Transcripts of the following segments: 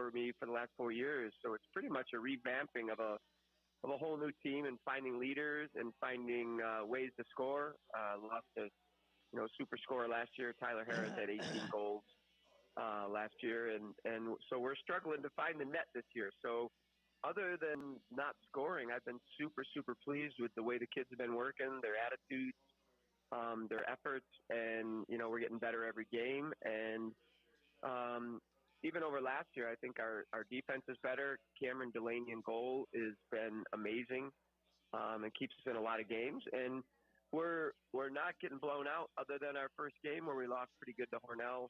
for me for the last 4 years. So it's pretty much a revamping of a whole new team and finding leaders and finding ways to score. Lost a super scorer last year. Tyler Harris had 18 goals last year, and so we're struggling to find the net this year. So other than not scoring, I've been super, super pleased with the way the kids have been working, their attitudes, their efforts, and, we're getting better every game. And even over last year, I think our defense is better. Cameron Delaney in goal has been amazing and keeps us in a lot of games. And we're not getting blown out other than our first game where we lost pretty good to Hornell.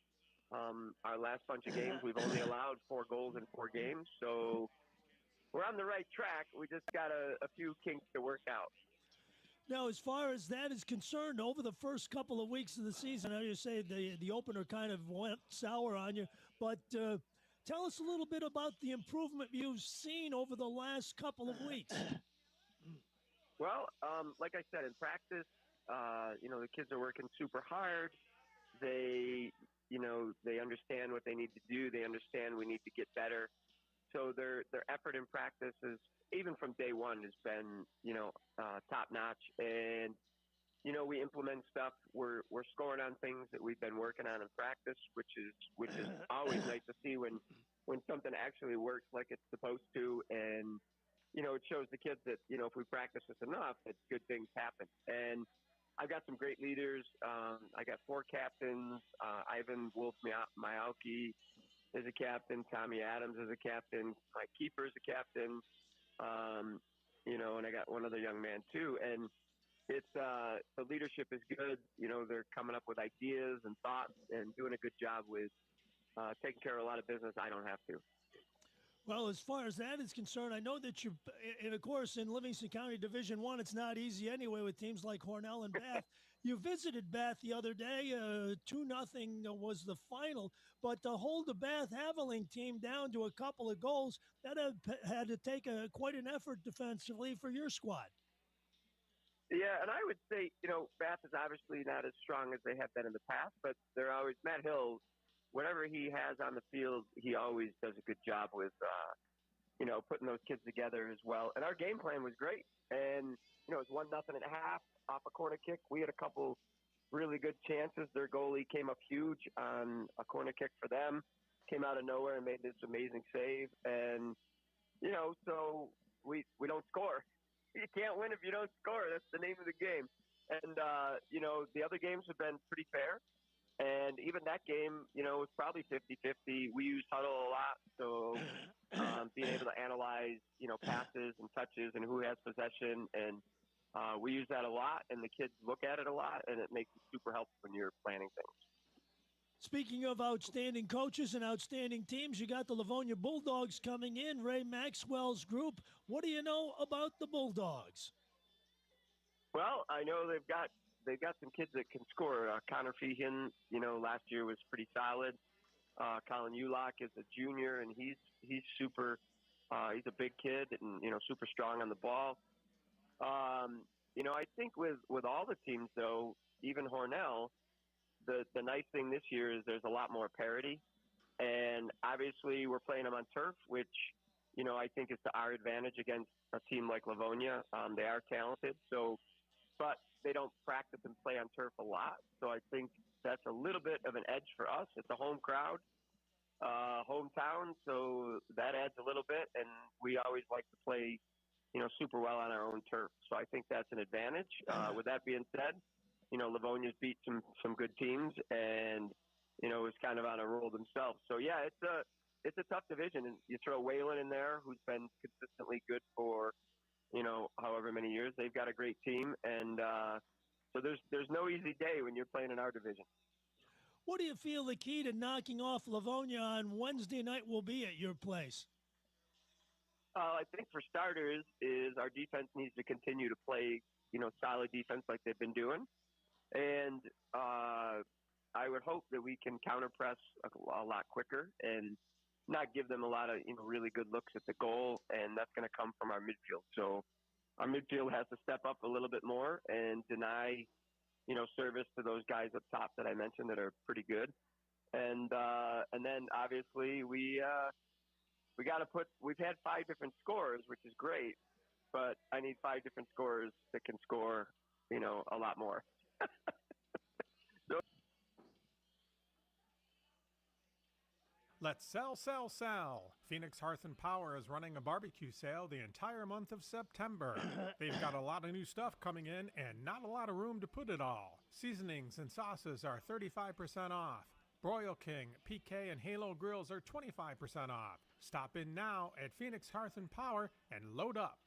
Our last bunch of games, we've only allowed 4 goals in 4 games. So we're on the right track. We just got a few kinks to work out. Now, as far as that is concerned, over the first couple of weeks of the season, I know you say the opener kind of went sour on you, but tell us a little bit about the improvement you've seen over the last couple of weeks. Well, like I said, in practice, the kids are working super hard. They understand what they need to do. They understand we need to get better. So their effort in practice is, even from day one, has been, top notch. And, we implement stuff. We're scoring on things that we've been working on in practice, which is always nice to see when something actually works like it's supposed to. And, it shows the kids that, if we practice this enough, that good things happen. And I've got some great leaders. I got 4 captains. Ivan Wolf-Mialki is a captain. Tommy Adams is a captain. Mike Keeper is a captain. And I got one other young man too. And it's the leadership is good. They're coming up with ideas and thoughts and doing a good job with taking care of a lot of business I don't have to. Well, as far as that is concerned, I know that and of course, in Livingston County Division I, it's not easy anyway with teams like Hornell and Bath. You visited Bath the other day. 2-0 was the final. But to hold the Bath Haveling team down to a couple of goals, that had to take quite an effort defensively for your squad. Yeah, and I would say, Bath is obviously not as strong as they have been in the past, but they're always – Matt Hill – whatever he has on the field, he always does a good job with, putting those kids together as well. And our game plan was great. And, it was 1-0 at half off a corner kick. We had a couple really good chances. Their goalie came up huge on a corner kick for them, came out of nowhere and made this amazing save. And, so we don't score. You can't win if you don't score. That's the name of the game. And, the other games have been pretty fair. And even that game, was probably 50-50. We used huddle a lot, so being able to analyze, passes and touches and who has possession, and we use that a lot, and the kids look at it a lot, and it makes it super helpful when you're planning things. Speaking of outstanding coaches and outstanding teams, you got the Livonia Bulldogs coming in, Ray Maxwell's group. What do you know about the Bulldogs? Well, I know they've got some kids that can score. Connor Feehan, last year was pretty solid. Colin Ulock is a junior, and he's super. He's a big kid and super strong on the ball. I think with all the teams though, even Hornell, the nice thing this year is there's a lot more parity, and obviously we're playing them on turf, which I think is to our advantage against a team like Livonia. They are talented, but they don't practice and play on turf a lot. So I think that's a little bit of an edge for us. It's a home crowd, hometown, so that adds a little bit. And we always like to play, super well on our own turf. So I think that's an advantage. With that being said, Livonia's beat some good teams and, is kind of on a roll themselves. So yeah, it's a tough division. And you throw Wayland in there, who's been consistently good for, however many years. They've got a great team, and so there's no easy day when you're playing in our division. What do you feel the key to knocking off Livonia on Wednesday night will be at your place? I think for starters is our defense needs to continue to play, solid defense like they've been doing. And I would hope that we can counter-press a lot quicker and not give them a lot of, really good looks at the goal, and that's going to come from our midfield. So our midfield has to step up a little bit more and deny, service to those guys up top that I mentioned that are pretty good. And then obviously we we've had 5 different scorers, which is great, but I need 5 different scorers that can score, a lot more. So, Let's sell. Phoenix Hearth and Power is running a barbecue sale the entire month of September. They've got a lot of new stuff coming in and not a lot of room to put it all. Seasonings and sauces are 35% off. Broil King, PK, and Halo grills are 25% off. Stop in now at Phoenix Hearth and Power and load up.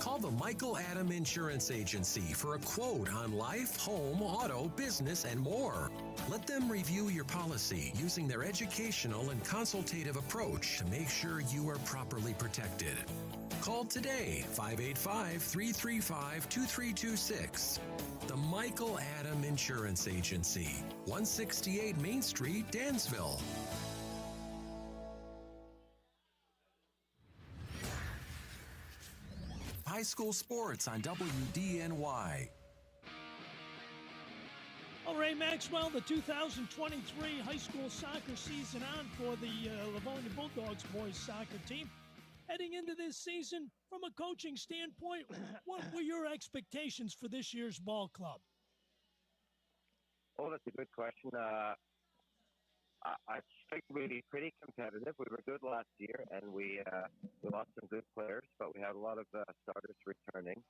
Call the Michael Adam Insurance Agency for a quote on life, home, auto, business, and more. Let them review your policy using their educational and consultative approach to make sure you are properly protected. Call today, 585-335-2326. The Michael Adam Insurance Agency, 168 Main Street, Dansville. High school sports on WDNY. All right, Maxwell, the 2023 high school soccer season on for the Livonia Bulldogs boys soccer team. Heading into this season, from a coaching standpoint, what were your expectations for this year's ball club? Oh, that's a good question. I think we'd be pretty competitive. We were good last year, and we lost some good players, but we had a lot of starters returning.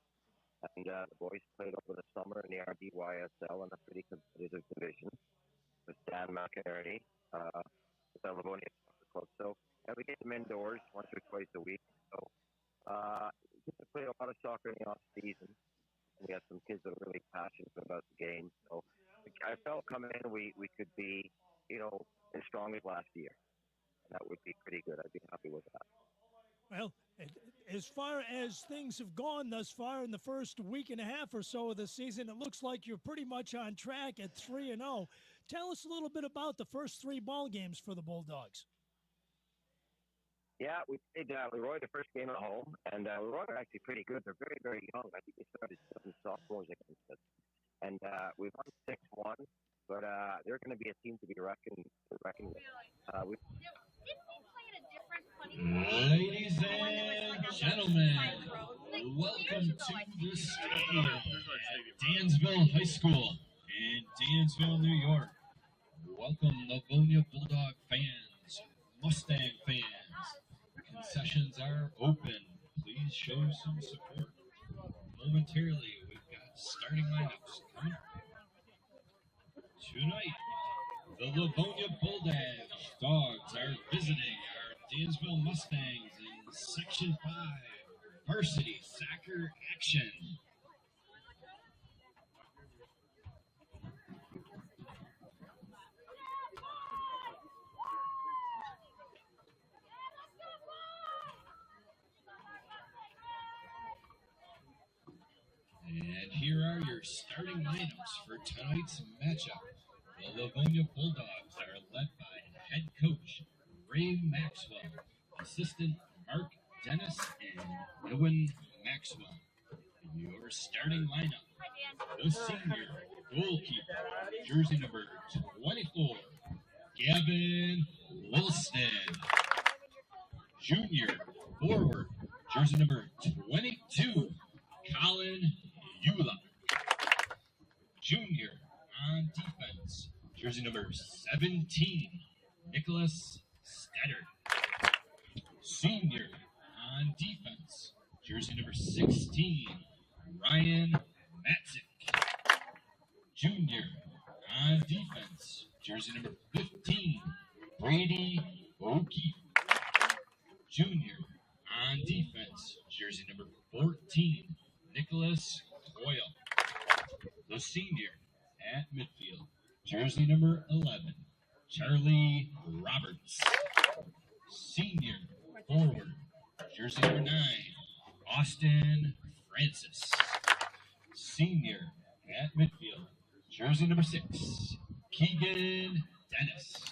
And the boys played over the summer in the RDYSL in a pretty competitive division with Dan McInerney, with the Livonia Soccer Club. So we get them indoors once or twice a week. So get to play a lot of soccer in the off season. We have some kids that are really passionate about the game. So I felt coming in we could be, as strong as last year. And that would be pretty good. I'd be happy with that. Well, as far as things have gone thus far in the first week and a half or so of the season, it looks like you're pretty much on track at 3-0. Tell us a little bit about the first 3 ball games for the Bulldogs. Yeah, we played Leroy the first game at home, and Leroy are actually pretty good. They're very, very young. I think they started 7 sophomores against us. And we won 6-1, but they're going to be a team to be reckoned with. Ladies and gentlemen, welcome to the stadium at Dansville High School in Dansville, New York. Welcome Livonia Bulldog fans, Mustang fans. Concessions are open. Please show some support. Momentarily, we've got starting lineups coming up. Tonight, the Livonia Bulldogs are visiting our Dansville Mustangs in Section 5 Varsity Soccer action. And here are your starting lineups for tonight's matchup. The Livonia Bulldogs are led by head coach Ray Maxwell, assistant Mark Dennis, and Owen Maxwell. Your starting lineup: the senior goalkeeper, jersey number 24, Gavin Wilston. Junior forward, jersey number 22, Colin Eula. Junior on defense, jersey number 17, Nicholas Stetter. Senior on defense, jersey number 16, Ryan Matzik. Junior on defense, jersey number 15, Brady O'Keefe. Junior on defense, jersey number 14, Nicholas Doyle. The senior at midfield, jersey number 11, Charlie Roberts. Senior forward, jersey number 9, Austin Francis. Senior at midfield, jersey number 6, Keegan Dennis.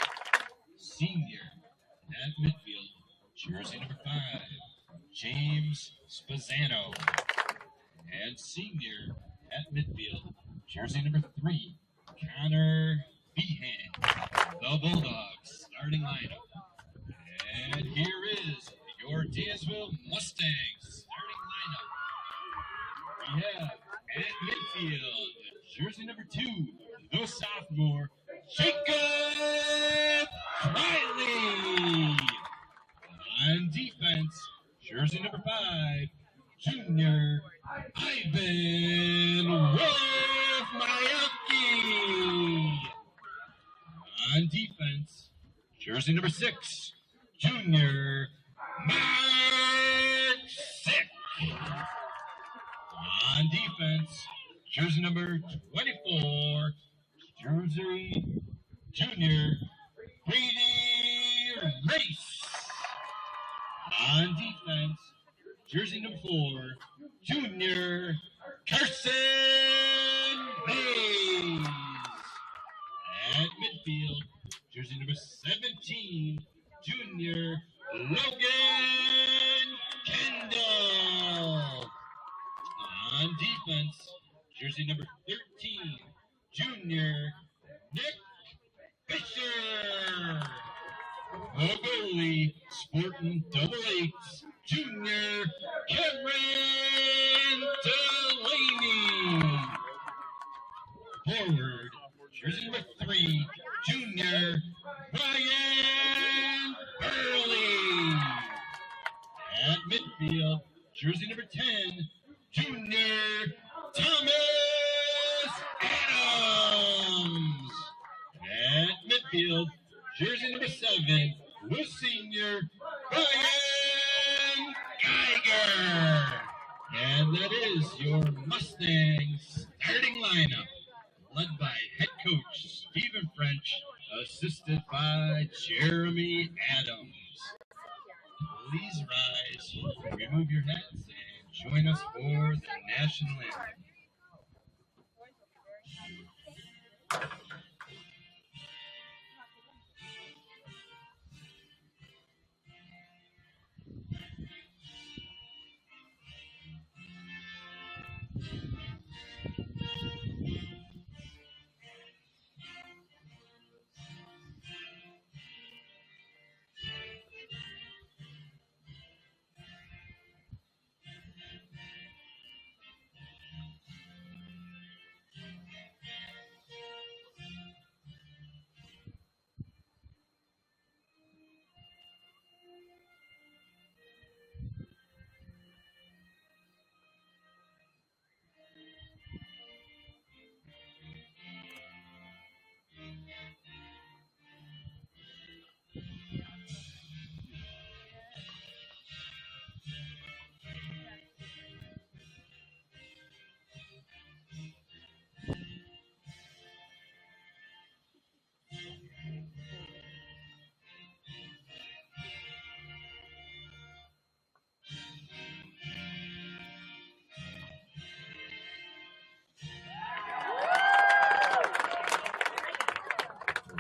Senior at midfield, jersey number 5, James Spazzano. And senior at midfield, jersey number 3, Connor Behan. The Bulldogs starting lineup. And here is your Dansville Mustangs starting lineup. We have at midfield, jersey number 2, the sophomore, Jacob Riley. On defense, jersey number 5, junior Ivan Wolf Mayaki. On defense, jersey number 6, junior Mark Sick. On defense, jersey number 24, junior Brady Race. On defense, jersey number 4, junior Carson Hayes. At midfield, jersey number 17, junior Logan Kendall. On defense, jersey number 13, junior Nick Fisher. The goalie, sporting double 8s, junior Cameron Delaney. Forward, jersey number 3, junior Ryan Burley. At midfield, jersey number 10, junior Thomas Adams. At midfield, jersey number 7, the senior Ryan Geiger. And that is your Mustangs starting lineup, led by head coach Stephen French, assisted by Jeremy Adams. Please rise, remove your hats, and join us for the national anthem.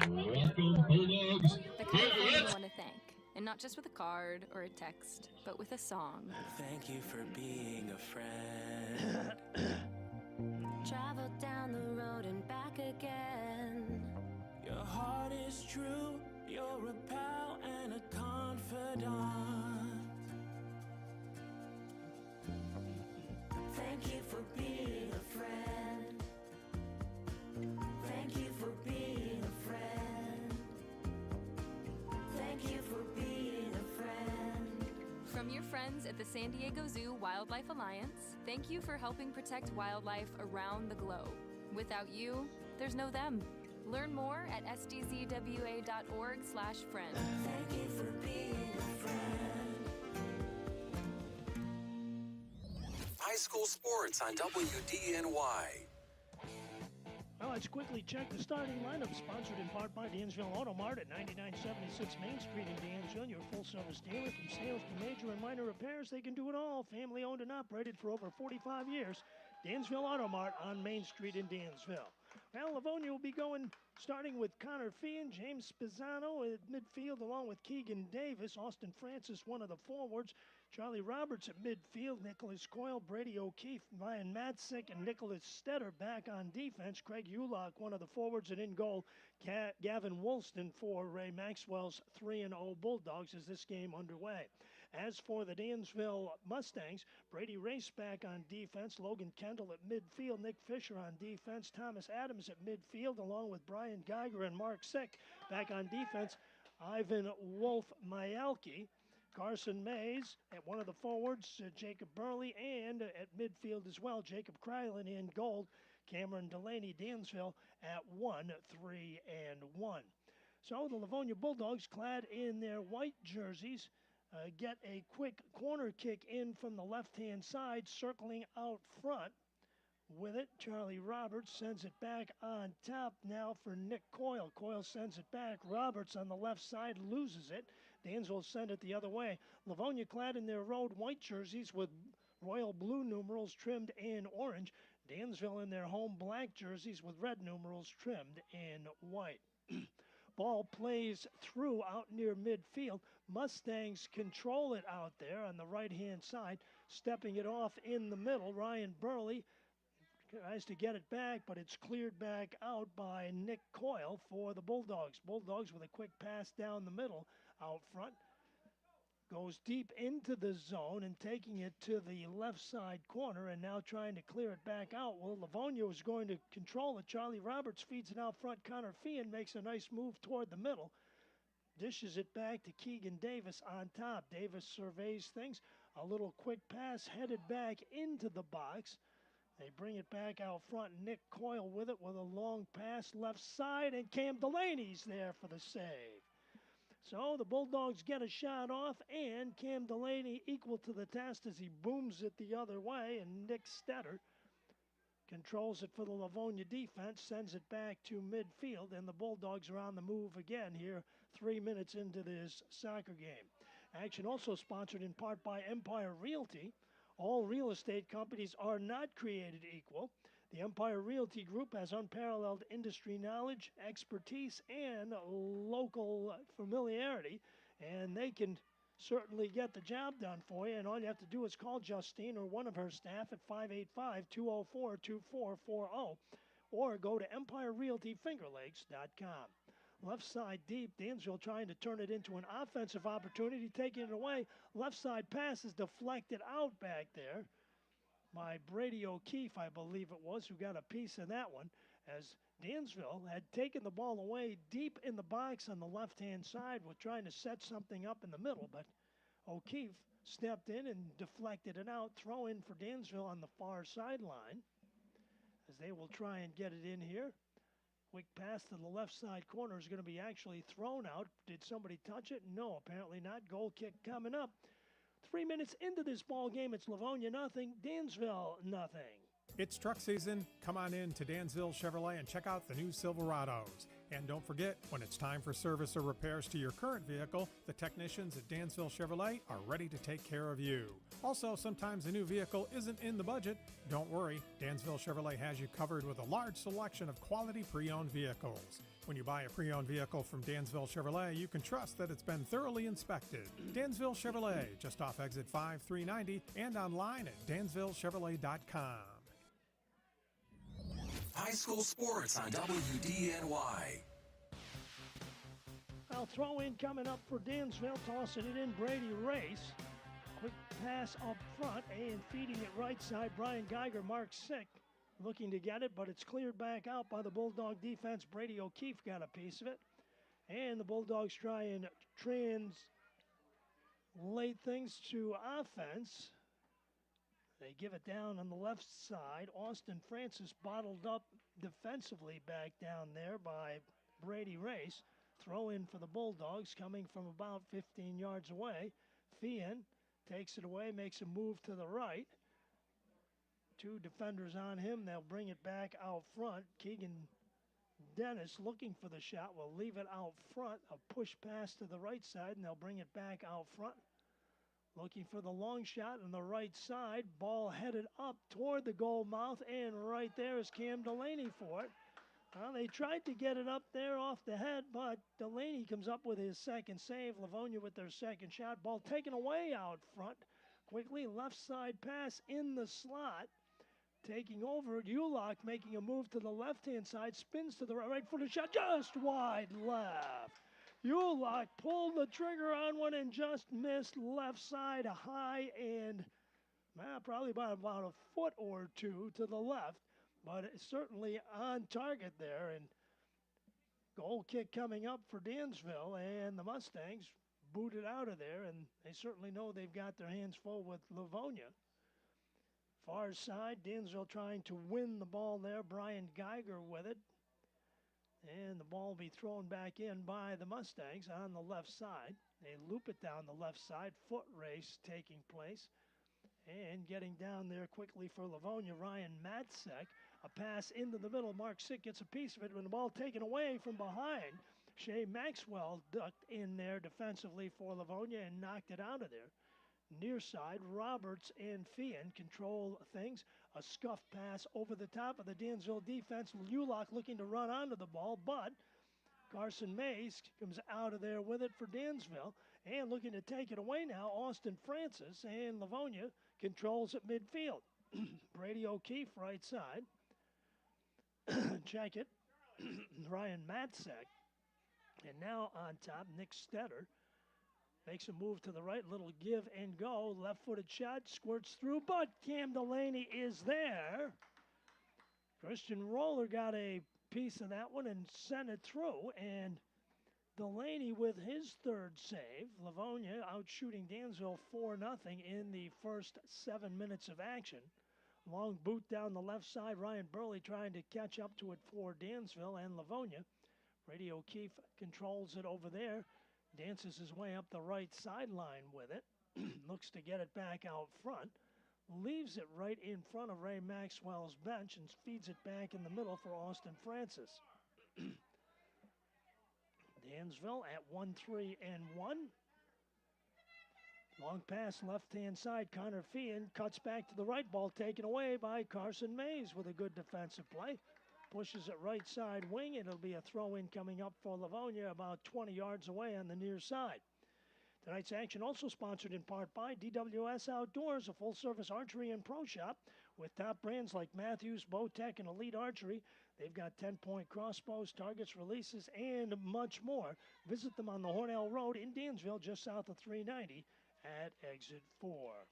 Welcome, Bulldogs. The kind of friend you want to thank. And not just with a card or a text, but with a song. Thank you for being a friend. Travel down the road and back again. Your heart is true. You're a pal and a confidant. Thank you for being a friend. Thank you for being a friend. Thank you for being a friend. From your friends at the San Diego Zoo Wildlife Alliance, thank you for helping protect wildlife around the globe. Without you, there's no them. Learn more at sdzwa.org/friend. Thank you for being a friend. High school sports on WDNY. Well, let's quickly check the starting lineup, sponsored in part by Dansville Auto Mart at 9976 Main Street in Dansville. Your full-service dealer from sales to major and minor repairs. They can do it all. Family-owned and operated for over 45 years. Dansville Auto Mart on Main Street in Dansville. Well, Livonia will be going starting with Connor Feehan, James Pisano at midfield, along with Keegan Davis, Austin Francis, one of the forwards, Charlie Roberts at midfield, Nicholas Coyle, Brady O'Keefe, Ryan Matzik, and Nicholas Stetter back on defense. Craig Ulock, one of the forwards, and in goal, Gavin Woolston for Ray Maxwell's 3-0 Bulldogs as this game underway. As for the Dansville Mustangs, Brady Race back on defense, Logan Kendall at midfield, Nick Fisher on defense, Thomas Adams at midfield, along with Brian Geiger and Mark Sick back on defense, Ivan Wolf Mayalki, Carson Mays at one of the forwards, Jacob Burley, and at midfield as well, Jacob Krylan in goal, Cameron Delaney, Dansville at 1-3-1. So the Livonia Bulldogs, clad in their white jerseys, get a quick corner kick in from the left-hand side, circling out front. With it, Charlie Roberts sends it back on top now for Nick Coyle. Coyle sends it back. Roberts on the left side loses it. Dansville send it the other way. Livonia clad in their road white jerseys with royal blue numerals trimmed in orange. Dansville in their home black jerseys with red numerals trimmed in white. Ball plays through out near midfield. Mustangs control it out there on the right-hand side, stepping it off in the middle. Ryan Burley tries to get it back, but it's cleared back out by Nick Coyle for the Bulldogs. Bulldogs with a quick pass down the middle out front. Goes deep into the zone and taking it to the left side corner and now trying to clear it back out. Well, Livonia was going to control it. Charlie Roberts feeds it out front. Connor Feehan makes a nice move toward the middle. Dishes it back to Keegan Davis on top. Davis surveys things. A little quick pass headed back into the box. They bring it back out front. Nick Coyle with it with a long pass left side, and Cam Delaney's there for the save. So the Bulldogs get a shot off, and Cam Delaney equal to the task as he booms it the other way, and Nick Stetter controls it for the Livonia defense, sends it back to midfield, and the Bulldogs are on the move again here 3 minutes into this soccer game. Action also sponsored in part by Empire Realty. All real estate companies are not created equal. The Empire Realty Group has unparalleled industry knowledge, expertise, and local familiarity, and they can certainly get the job done for you. And all you have to do is call Justine or one of her staff at 585-204-2440 or go to EmpireRealtyFingerLakes.com. Left side deep, Dansville trying to turn it into an offensive opportunity, taking it away. Left side pass is deflected out back there by Brady O'Keefe, I believe it was, who got a piece of that one, as Dansville had taken the ball away deep in the box on the left-hand side, was trying to set something up in the middle, but O'Keefe stepped in and deflected it out. Throw in for Dansville on the far sideline as they will try and get it in here. Quick pass to the left side corner is going to be actually thrown out. Did somebody touch it? No, apparently not. Goal kick coming up. 3 minutes into this ball game, it's Livonia nothing, Dansville nothing. It's truck season. Come on in to Dansville Chevrolet and check out the new Silverados. And don't forget, when it's time for service or repairs to your current vehicle, the technicians at Dansville Chevrolet are ready to take care of you. Also, sometimes a new vehicle isn't in the budget. Don't worry, Dansville Chevrolet has you covered with a large selection of quality pre-owned vehicles. When you buy a pre-owned vehicle from Dansville Chevrolet, you can trust that it's been thoroughly inspected. Dansville Chevrolet, just off exit 5390 and online at dansvillechevrolet.com. High school sports on WDNY. Well, throw in coming up for Dansville, tossing it in Brady Race. Quick pass up front and feeding it right side. Brian Geiger, Mark Sick, looking to get it, but it's cleared back out by the Bulldog defense. Brady O'Keefe got a piece of it. And the Bulldogs try and translate things to offense. They give it down on the left side. Austin Francis bottled up defensively back down there by Brady Race. Throw in for the Bulldogs coming from about 15 yards away. Feehan takes it away, makes a move to the right. Two defenders on him. They'll bring it back out front. Keegan Dennis looking for the shot. Will leave it out front. A push pass to the right side, and they'll bring it back out front. Looking for the long shot on the right side. Ball headed up toward the goal mouth, and right there is Cam Delaney for it. Well, they tried to get it up there off the head, but Delaney comes up with his second save. Livonia with their second shot. Ball taken away out front. Quickly, left side pass in the slot. Taking over, Ulock making a move to the left-hand side. Spins to the right-footed shot, just wide left. Ulock pulled the trigger on one and just missed left side high and probably about a foot or two to the left. But it's certainly on target there. And goal kick coming up for Dansville, and the Mustangs booted out of there, and they certainly know they've got their hands full with Livonia. Far side, Dansville trying to win the ball there. Brian Geiger with it. And the ball will be thrown back in by the Mustangs on the left side. They loop it down the left side. Foot race taking place. And getting down there quickly for Livonia, Ryan Matzek. A pass into the middle. Mark Sick gets a piece of it when the ball taken away from behind. Shea Maxwell ducked in there defensively for Livonia and knocked it out of there. Near side, Roberts and Fian control things. A scuff pass over the top of the Dansville defense. Ulock looking to run onto the ball, but Carson Mays comes out of there with it for Dansville. And looking to take it away now, Austin Francis, and Livonia controls at midfield. Brady O'Keefe, right side. Check it. Ryan Matzek. And now on top, Nick Stetter. Makes a move to the right, little give and go. Left-footed shot, squirts through, but Cam Delaney is there. Christian Roller got a piece of that one and sent it through. And Delaney with his third save. Livonia out shooting Dansville 4-0 in the first 7 minutes of action. Long boot down the left side. Ryan Burley trying to catch up to it for Dansville and Livonia. Brady O'Keefe controls it over there. Dances his way up the right sideline with it. Looks to get it back out front. Leaves it right in front of Ray Maxwell's bench and feeds it back in the middle for Austin Francis. Dansville at 1-3-1. Long pass left-hand side. Connor Fian cuts back to the right. Ball taken away by Carson Mays with a good defensive play. Pushes it right side wing. It'll be a throw-in coming up for Livonia about 20 yards away on the near side. Tonight's action also sponsored in part by DWS Outdoors, a full-service archery and pro shop with top brands like Matthews, Bowtech, and Elite Archery. They've got 10-point crossbows, targets, releases, and much more. Visit them on the Hornell Road in Dansville, just south of 390 at exit 4.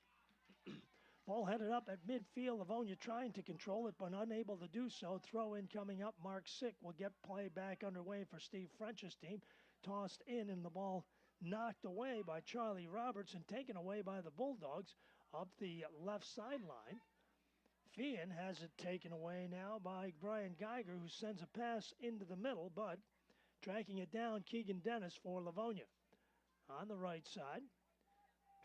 Ball headed up at midfield. Livonia trying to control it, but unable to do so. Throw in coming up. Mark Sick will get play back underway for Steve French's team. Tossed in, and the ball knocked away by Charlie Roberts and taken away by the Bulldogs up the left sideline. Fian has it taken away now by Brian Geiger, who sends a pass into the middle, but tracking it down, Keegan Dennis for Livonia. On the right side,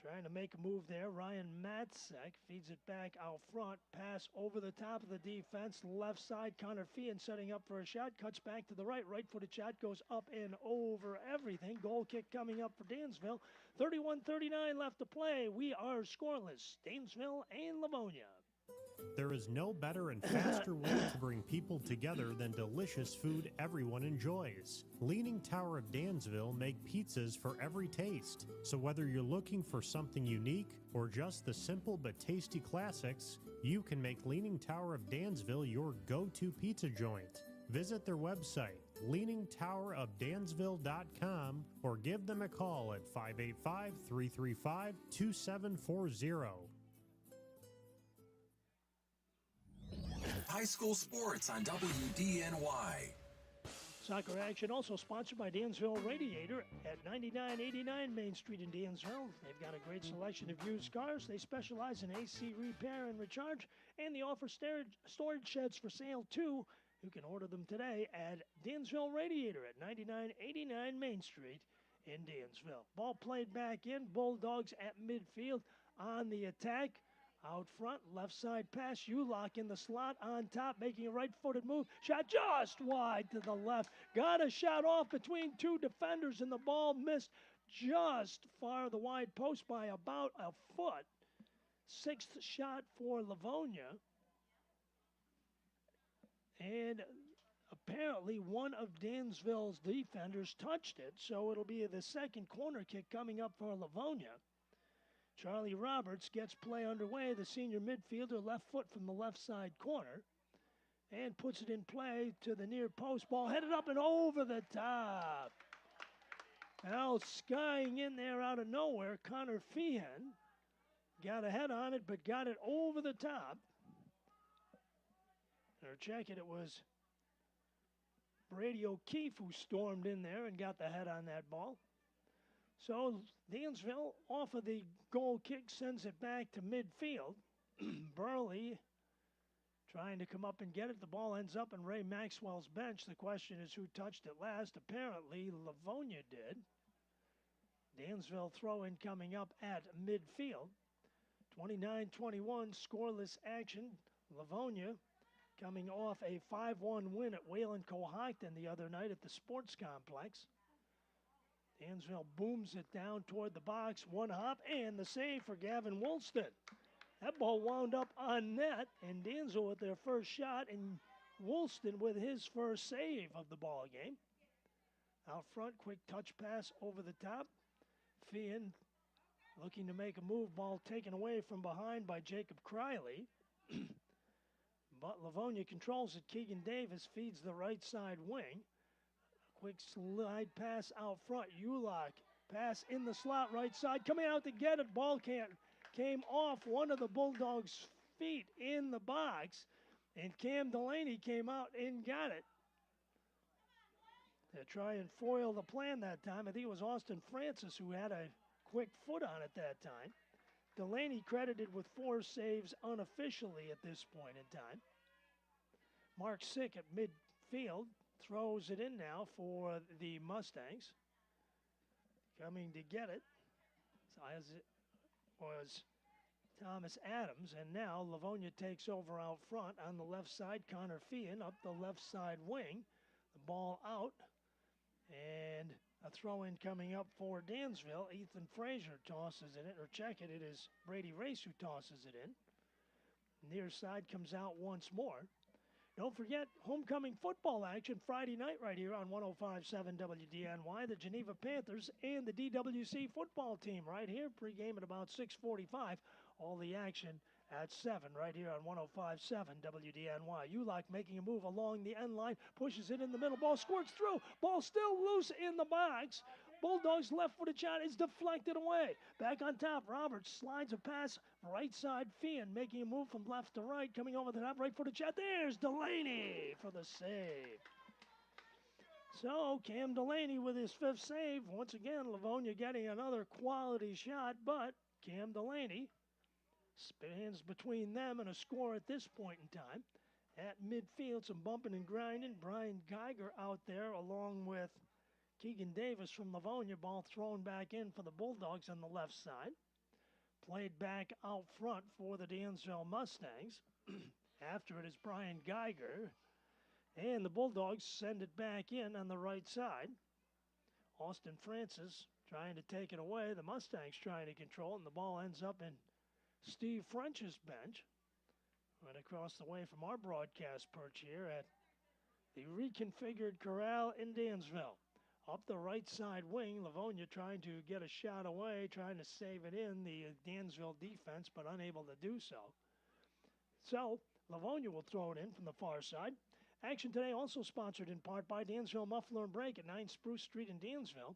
trying to make a move there. Ryan Matzek feeds it back out front. Pass over the top of the defense. Left side, Connor Fian setting up for a shot. Cuts back to the right. Right-footed shot goes up and over everything. Goal kick coming up for Dansville. 31-39 left to play. We are scoreless. Dansville and Livonia. There is no better and faster way to bring people together than delicious food everyone enjoys. Leaning Tower of Dansville make pizzas for every taste. So whether you're looking for something unique or just the simple but tasty classics, you can make Leaning Tower of Dansville your go-to pizza joint. Visit their website, leaningtowerofdansville.com, or give them a call at 585-335-2740. High school sports on WDNY. Soccer action also sponsored by Dansville Radiator at 9989 Main Street in Dansville. They've got a great selection of used cars. They specialize in AC repair and recharge, and they offer storage sheds for sale too. You can order them today at Dansville Radiator at 9989 Main Street in Dansville. Ball played back in. Bulldogs at midfield on the attack. Out front, left side pass, Ulock in the slot on top, making a right-footed move. Shot just wide to the left. Got a shot off between two defenders, and the ball missed just far the wide post by about a foot. Sixth shot for Livonia. And apparently one of Dansville's defenders touched it, so it'll be the second corner kick coming up for Livonia. Charlie Roberts gets play underway, the senior midfielder, left foot from the left side corner, and puts it in play to the near post. Ball headed up and over the top. Now skying in there out of nowhere, Connor Feehan got a head on it, but got it over the top. Or check it was Brady O'Keefe who stormed in there and got the head on that ball. So Dansville, off of the goal kick, sends it back to midfield. Burley trying to come up and get it. The ball ends up in Ray Maxwell's bench. The question is who touched it last. Apparently Livonia did. Dansville throw-in coming up at midfield. 29-21 scoreless action. Livonia coming off a 5-1 win at Wayland Cohocton the other night at the sports complex. Dansville booms it down toward the box. One hop and the save for Gavin Woolston. That ball wound up on net, and Dansville with their first shot, and Woolston with his first save of the ball game. Out front, quick touch pass over the top. Feehan looking to make a move. Ball taken away from behind by Jacob Criley. But Livonia controls it. Keegan Davis feeds the right side wing. Quick slide pass out front. Ulock pass in the slot right side. Coming out to get it. Ball came off one of the Bulldogs' feet in the box. And Cam Delaney came out and got it. To try and foil the plan that time. I think it was Austin Francis who had a quick foot on it that time. Delaney credited with 4 saves unofficially at this point in time. Mark Sick at midfield throws it in now for the Mustangs. Coming to get it, as it was Thomas Adams, and now Livonia takes over out front on the left side. Connor Feehan up the left side wing. The ball out, and a throw-in coming up for Dansville. Ethan Frazier tosses it in, or check it. It is Brady Race who tosses it in. Near side comes out once more. Don't forget homecoming football action Friday night right here on 105.7 WDNY. The Geneva Panthers and the DWC football team right here. Pregame at about 6:45. All the action at 7 right here on 105.7 WDNY. Ulock making a move along the end line. Pushes it in the middle. Ball squirts through. Ball still loose in the box. Bulldogs left-footed shot is deflected away. Back on top, Roberts slides a pass right side. Feehan making a move from left to right. Coming over the top, right-footed shot. There's Delaney for the save. So Cam Delaney with his 5th save. Once again, Livonia getting another quality shot, but Cam Delaney spans between them and a score at this point in time. At midfield, some bumping and grinding. Brian Geiger out there along with Keegan Davis from Livonia. Ball thrown back in for the Bulldogs on the left side. Played back out front for the Dansville Mustangs. After it is Brian Geiger. And the Bulldogs send it back in on the right side. Austin Francis trying to take it away. The Mustangs trying to control it, and the ball ends up in Steve French's bench. Right across the way from our broadcast perch here at the reconfigured corral in Dansville. Up the right side wing, Livonia trying to get a shot away, trying to save it in the Dansville defense, but unable to do so. So, Livonia will throw it in from the far side. Action today also sponsored in part by Dansville Muffler and Brake at 9 Spruce Street in Dansville.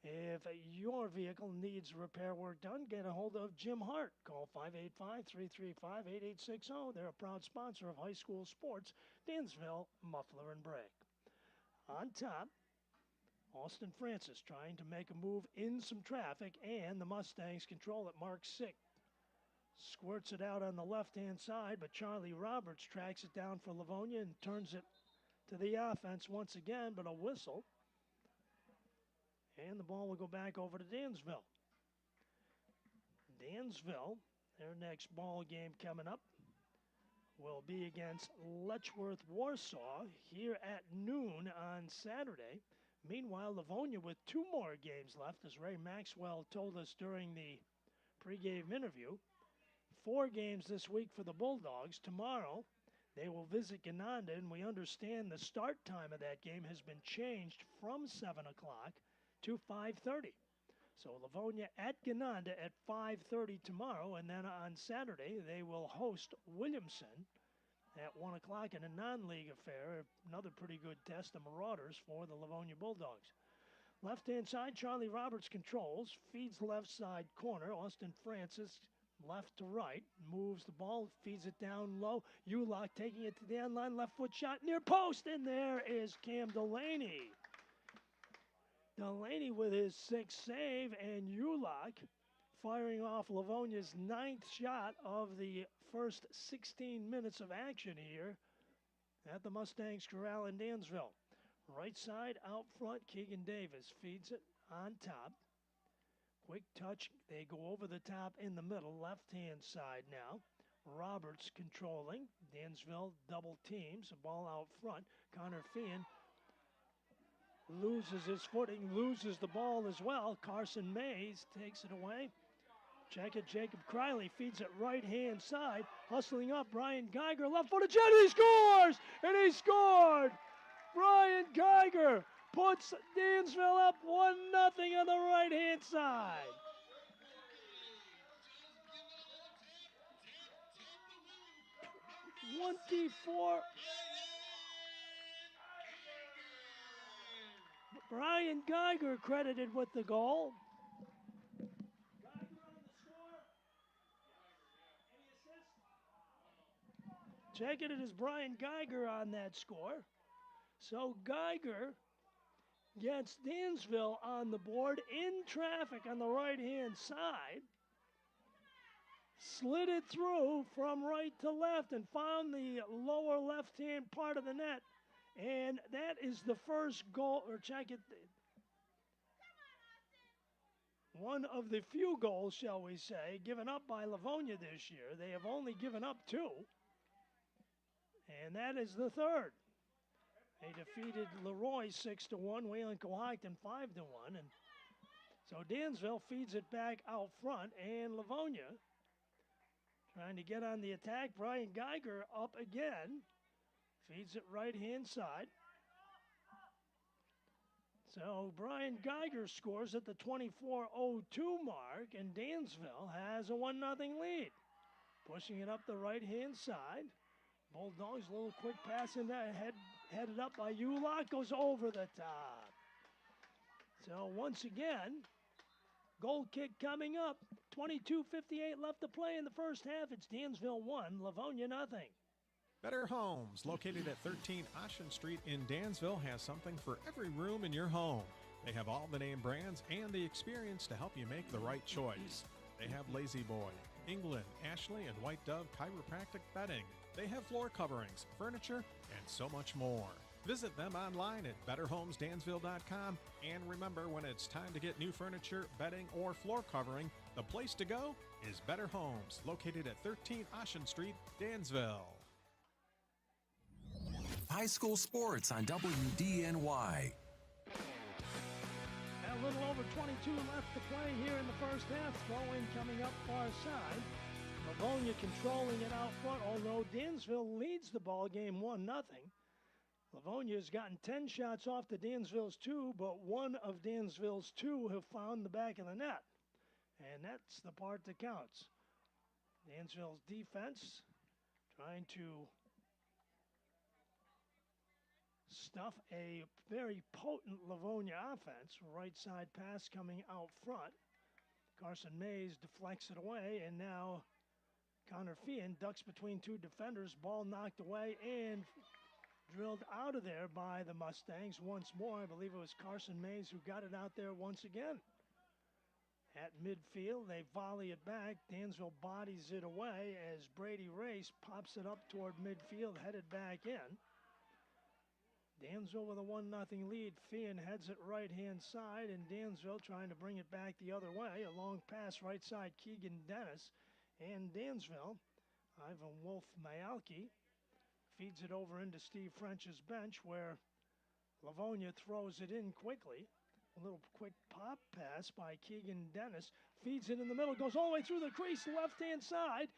If your vehicle needs repair work done, get a hold of Jim Hart. Call 585-335-8860. They're a proud sponsor of high school sports, Dansville Muffler and Brake. On top, Austin Francis trying to make a move in some traffic, and the Mustangs control it. Mark Sick squirts it out on the left-hand side, but Charlie Roberts tracks it down for Livonia and turns it to the offense once again, but a whistle. And the ball will go back over to Dansville. Dansville, their next ball game coming up, will be against Letchworth Warsaw here at noon on Saturday. Meanwhile, Livonia with 2 more games left, as Ray Maxwell told us during the pregame interview. 4 games this week for the Bulldogs. Tomorrow, They will visit Gananda, and we understand the start time of that game has been changed from 7 o'clock to 5:30. So Livonia at Gananda at 5:30 tomorrow, and then on Saturday they will host Williamson at 1 o'clock in a non-league affair. Another pretty good test of Marauders for the Livonia Bulldogs. Left-hand side, Charlie Roberts controls, feeds left side corner. Austin Francis left to right, moves the ball, feeds it down low. Ulock taking it to the end line, left foot shot near post, and there is Cam Delaney. Delaney with his 6th save, and Ulock firing off Livonia's 9th shot of the first 16 minutes of action here at the Mustangs Corral in Dansville. Right side out front, Keegan Davis feeds it on top. Quick touch, they go over the top in the middle, left-hand side now. Roberts controlling. Dansville double teams, the ball out front. Connor Feehan loses his footing, loses the ball as well. Carson Mays takes it away. Check it, Jacob Criley feeds it right-hand side. Hustling up, Brian Geiger, left-footed shot, he scores! And he scored! Brian Geiger puts Dansville up 1-0 on the right-hand side. Brian Geiger credited with the goal. Check it is Brian Geiger on that score. So Geiger gets Dansville on the board in traffic on the right-hand side. Slid it through from right to left and found the lower left-hand part of the net. And that is the first goal, or check it, one of the few goals, shall we say, given up by Livonia this year. They have only given up 2. And that is the third. They defeated Leroy 6-1, Wayland Cohocton 5-1. And so Dansville feeds it back out front, and Livonia trying to get on the attack. Brian Geiger up again. Feeds it right-hand side. So Brian Geiger scores at the 24:02 mark, and Dansville has a 1-0 lead. Pushing it up the right-hand side. Bulldogs, a little quick pass in there, headed up by Ulock, goes over the top. So once again, goal kick coming up. 22:58 left to play in the first half. It's Dansville 1, Livonia 0. Better Homes, located at 13 Ocean Street in Dansville, has something for every room in your home. They have all the name brands and the experience to help you make the right choice. They have Lazy Boy, England, Ashley, and White Dove chiropractic bedding. They have floor coverings, furniture, and so much more. Visit them online at betterhomesdansville.com, and remember, when it's time to get new furniture, bedding, or floor covering, the place to go is Better Homes, located at 13 Ocean Street, Dansville. High school sports on WDNY. A little over 22 left to play here in the first half. Throw-in coming up far side. Livonia controlling it out front, although Dansville leads the ball game 1-0. Livonia has gotten 10 shots off to Dansville's 2, but one of Dansville's 2 have found the back of the net. And that's the part that counts. Dansville's defense trying to stuff a very potent Livonia offense. Right side pass coming out front. Carson Mays deflects it away, and now Connor Feehan ducks between 2 defenders. Ball knocked away and drilled out of there by the Mustangs once more. I believe it was Carson Mays who got it out there once again. At midfield, they volley it back. Dansville bodies it away as Brady Race pops it up toward midfield, headed back in. Dansville with a 1-0 lead. Feehan heads it right-hand side, and Dansville trying to bring it back the other way. A long pass right side, Keegan Dennis. And Dansville, Ivan Wolf-Mayalki, feeds it over into Steve French's bench, where Livonia throws it in quickly. A little quick pop pass by Keegan Dennis. Feeds it in the middle, goes all the way through the crease, left-hand side.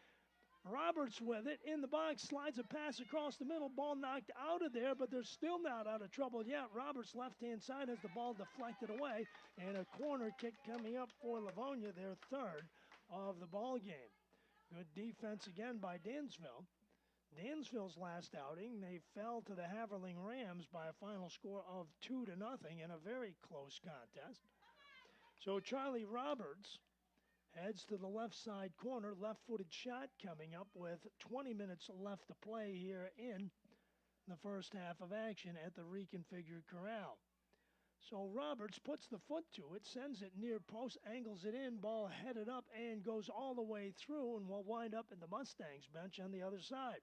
Roberts with it in the box, slides a pass across the middle, ball knocked out of there, but they're still not out of trouble yet. Roberts left-hand side has the ball deflected away, and a corner kick coming up for Livonia, their third of the ball game. Good defense again by Dansville. Dansville's last outing, they fell to the Haverling Rams by a final score of 2-0 in a very close contest. So Charlie Roberts heads to the left side corner, left-footed shot coming up with 20 minutes left to play here in the first half of action at the reconfigured corral. So Roberts puts the foot to it, sends it near post, angles it in, ball headed up and goes all the way through and will wind up in the Mustangs bench on the other side.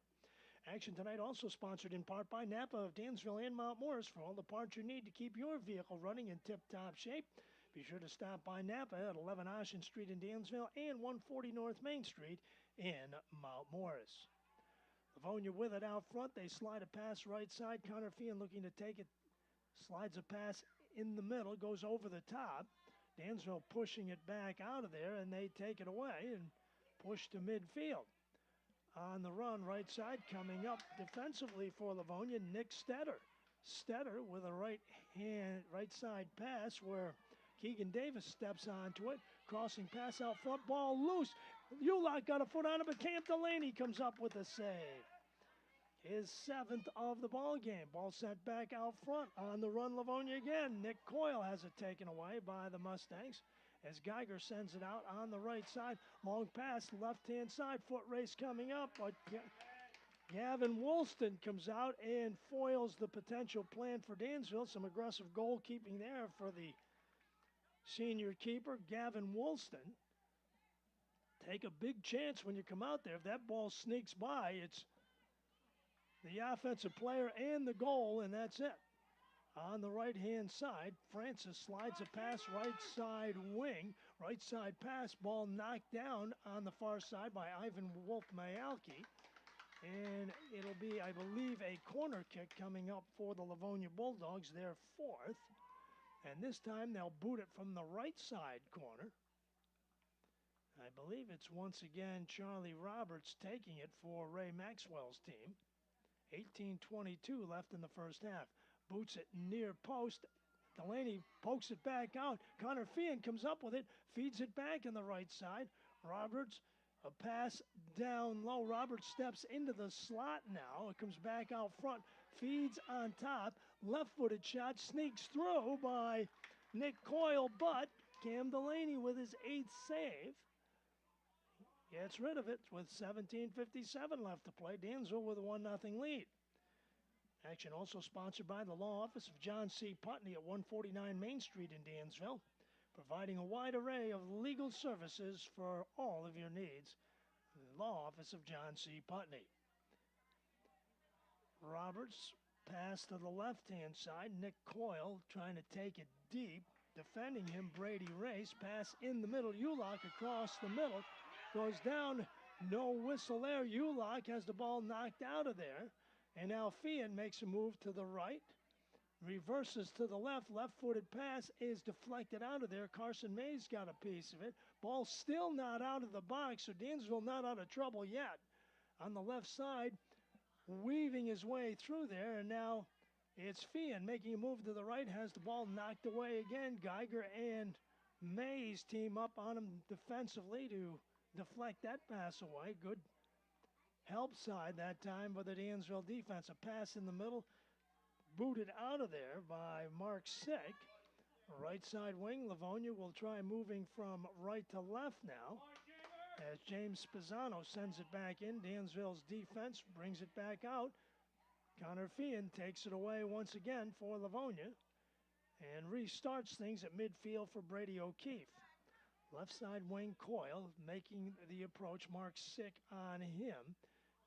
Action tonight also sponsored in part by Napa of Dansville and Mount Morris for all the parts you need to keep your vehicle running in tip-top shape. Be sure to stop by Napa at 11 Ocean Street in Dansville and 140 North Main Street in Mount Morris. Livonia with it out front. They slide a pass right side. Connor Feehan looking to take it. Slides a pass in the middle. Goes over the top. Dansville pushing it back out of there, and they take it away and push to midfield. On the run, right side coming up defensively for Livonia, Nick Stetter. Stetter with a right side pass where Keegan Davis steps onto it. Crossing pass out front, ball loose. Ulock got a foot on it, but Cam Delaney comes up with a save. His seventh of the ball game. Ball sent back out front. On the run, Livonia again. Nick Coyle has it taken away by the Mustangs as Geiger sends it out on the right side. Long pass, left-hand side. Foot race coming up, but Gavin Woolston comes out and foils the potential plan for Dansville. Some aggressive goalkeeping there for the senior keeper, Gavin Woolston. Take a big chance when you come out there. If that ball sneaks by, it's the offensive player and the goal, and that's it. On the right-hand side, Francis slides a pass right side wing. Right side pass, ball knocked down on the far side by Ivan Wolf-Mayalki. And it'll be, I believe, a corner kick coming up for the Livonia Bulldogs, their fourth. And this time they'll boot it from the right side corner. I believe it's once again Charlie Roberts taking it for Ray Maxwell's team. 18:22 left in the first half. Boots it near post. Delaney pokes it back out. Connor Feehan comes up with it, feeds it back in the right side. Roberts, a pass down low. Roberts steps into the slot now. It comes back out front, feeds on top. Left-footed shot sneaks through by Nick Coyle, but Cam Delaney with his eighth save gets rid of it with 17:57 left to play. Dansville with a 1-0 lead. Action also sponsored by the law office of John C. Putney at 149 Main Street in Dansville, providing a wide array of legal services for all of your needs. The law office of John C. Putney. Roberts pass to the left-hand side. Nick Coyle trying to take it deep. Defending him, Brady Race. Pass in the middle. Ulock across the middle. Goes down. No whistle there. Ulock has the ball knocked out of there. And now Feehan makes a move to the right. Reverses to the left. Left-footed pass is deflected out of there. Carson Mays got a piece of it. Ball still not out of the box, so Dansville not out of trouble yet. On the left side, weaving his way through there, and now it's Feehan making a move to the right, has the ball knocked away again. Geiger and Mays team up on him defensively to deflect that pass away. Good help side that time by the Dansville defense. A pass in the middle, booted out of there by Mark Sick. Right side wing, Livonia will try moving from right to left now as James Spizzano sends it back in. Dansville's defense brings it back out. Connor Feehan takes it away once again for Livonia and restarts things at midfield for Brady O'Keefe. Left side wing Coyle making the approach. Mark Sick on him.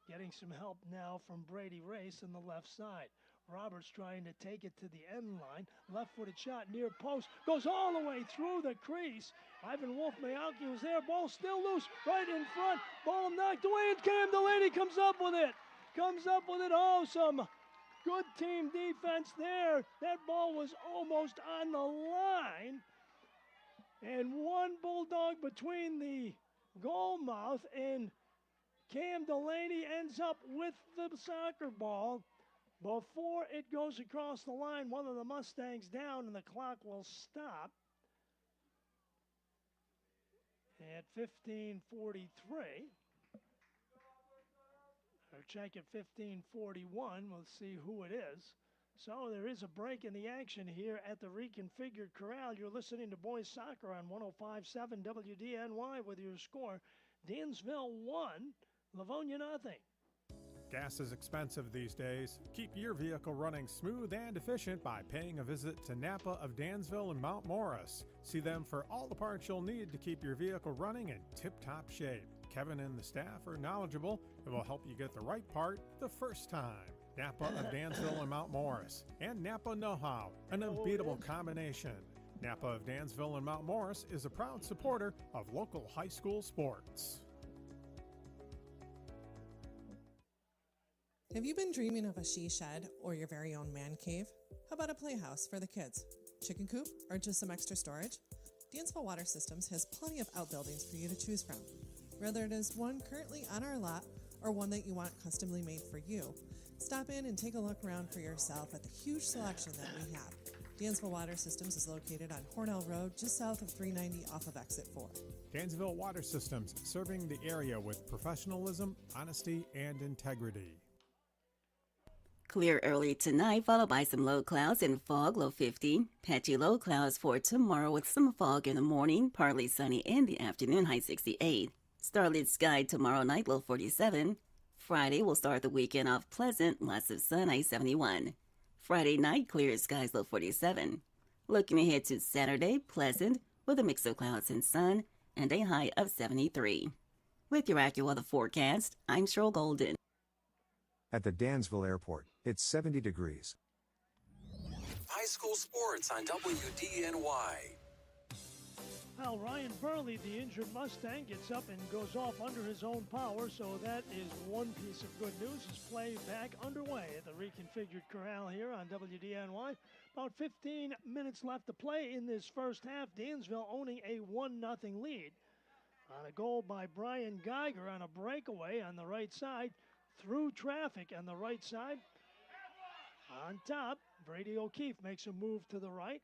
Getting some help now from Brady Race on the left side. Roberts trying to take it to the end line. Left-footed shot near post. Goes all the way through the crease. Ivan Wolf-Mayalki was there. Ball still loose right in front. Ball knocked away and Cam Delaney comes up with it. Oh, some good team defense there. That ball was almost on the line. And one Bulldog between the goal mouth and Cam Delaney ends up with the soccer ball. Before it goes across the line, one of the Mustangs down, and the clock will stop at 15:43. Or check at 15:41. We'll see who it is. So there is a break in the action here at the reconfigured corral. You're listening to Boys Soccer on 105.7 WDNY with your score. Dansville 1, Livonia nothing. Gas is expensive these days. Keep your vehicle running smooth and efficient by paying a visit to Napa of Dansville and Mount Morris. See them for all the parts you'll need to keep your vehicle running in tip-top shape. Kevin and the staff are knowledgeable and will help you get the right part the first time. Napa of Dansville and Mount Morris. And Napa Know-How, an unbeatable combination. Napa of Dansville and Mount Morris is a proud supporter of local high school sports. Have you been dreaming of a she shed or your very own man cave? How about a playhouse for the kids? Chicken coop or just some extra storage? Dansville Water Systems has plenty of outbuildings for you to choose from. Whether it is one currently on our lot or one that you want customly made for you, stop in and take a look around for yourself at the huge selection that we have. Dansville Water Systems is located on Hornell Road, just south of 390 off of Exit 4. Dansville Water Systems, serving the area with professionalism, honesty, and integrity. Clear early tonight, followed by some low clouds and fog, low 50. Patchy low clouds for tomorrow with some fog in the morning, partly sunny in the afternoon, high 68. Starlit sky tomorrow night, low 47. Friday will start the weekend off pleasant, lots of sun, high 71. Friday night, clear skies, low 47. Looking ahead to Saturday, pleasant with a mix of clouds and sun and a high of 73. With your AccuWeather forecast, I'm Cheryl Golden. At the Dansville Airport, it's 70 degrees. High school sports on WDNY. Well, Ryan Burley, the injured Mustang, gets up and goes off under his own power, so that is one piece of good news. His play back underway at the reconfigured corral here on WDNY. About 15 minutes left to play in this first half. Dansville owning a 1-0 lead. On a goal by Brian Geiger on a breakaway on the right side. Through traffic on the right side. On top, Brady O'Keefe makes a move to the right.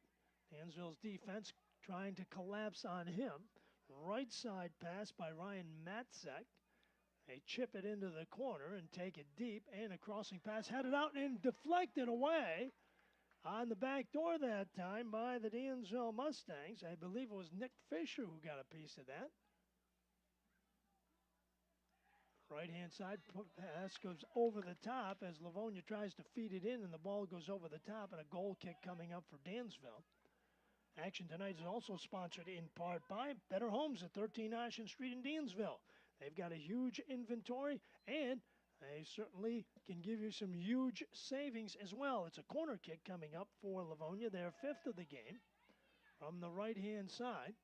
Dansville's defense trying to collapse on him. Right side pass by Ryan Matzek. They chip it into the corner and take it deep, and a crossing pass headed out and deflected away on the back door that time by the Dansville Mustangs. I believe it was Nick Fisher who got a piece of that. Right-hand side pass goes over the top as Livonia tries to feed it in, and the ball goes over the top, and a goal kick coming up for Dansville. Action tonight is also sponsored in part by Better Homes at 13 Ocean Street in Dansville. They've got a huge inventory, and they certainly can give you some huge savings as well. It's a corner kick coming up for Livonia, their fifth of the game. From the right-hand side,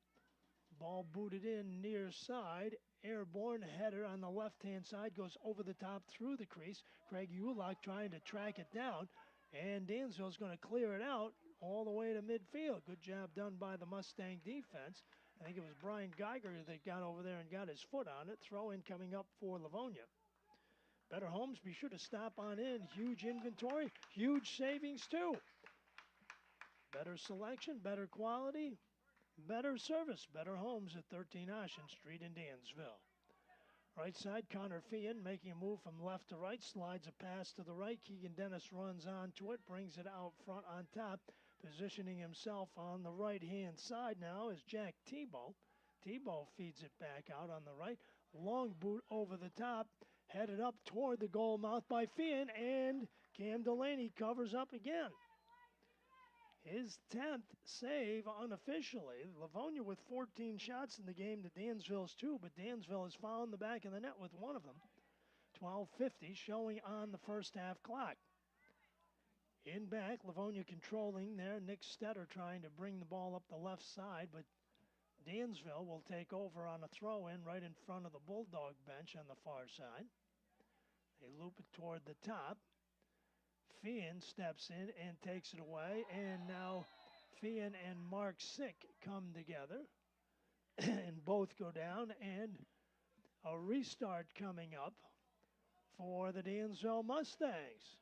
ball booted in near side. Airborne header on the left-hand side goes over the top through the crease. Craig Ulock trying to track it down, and Dansville's going to clear it out all the way to midfield. Good job done by the Mustang defense. I think it was Brian Geiger that got over there and got his foot on it. Throw in coming up for Livonia. Better Homes, be sure to stop on in. Huge inventory, huge savings too. Better selection, better quality, better service. Better Homes at 13 Ocean Street in Dansville. Right side, Connor Feehan making a move from left to right, slides a pass to the right. Keegan Dennis runs onto it, brings it out front on top, positioning himself on the right-hand side now is Jack Tebow. Tebow feeds it back out on the right. Long boot over the top, headed up toward the goal mouth by Feehan, and Cam Delaney covers up again. His 10th save unofficially. Livonia with 14 shots in the game to Dansville's 2, but Dansville has found the back of the net with one of them. 12:50 showing on the first half clock. In back, Livonia controlling there. Nick Stetter trying to bring the ball up the left side, but Dansville will take over on a throw-in right in front of the Bulldog bench on the far side. They loop it toward the top. Feehan steps in and takes it away, and now Feehan and Mark Sick come together and both go down, and a restart coming up for the Dansville Mustangs.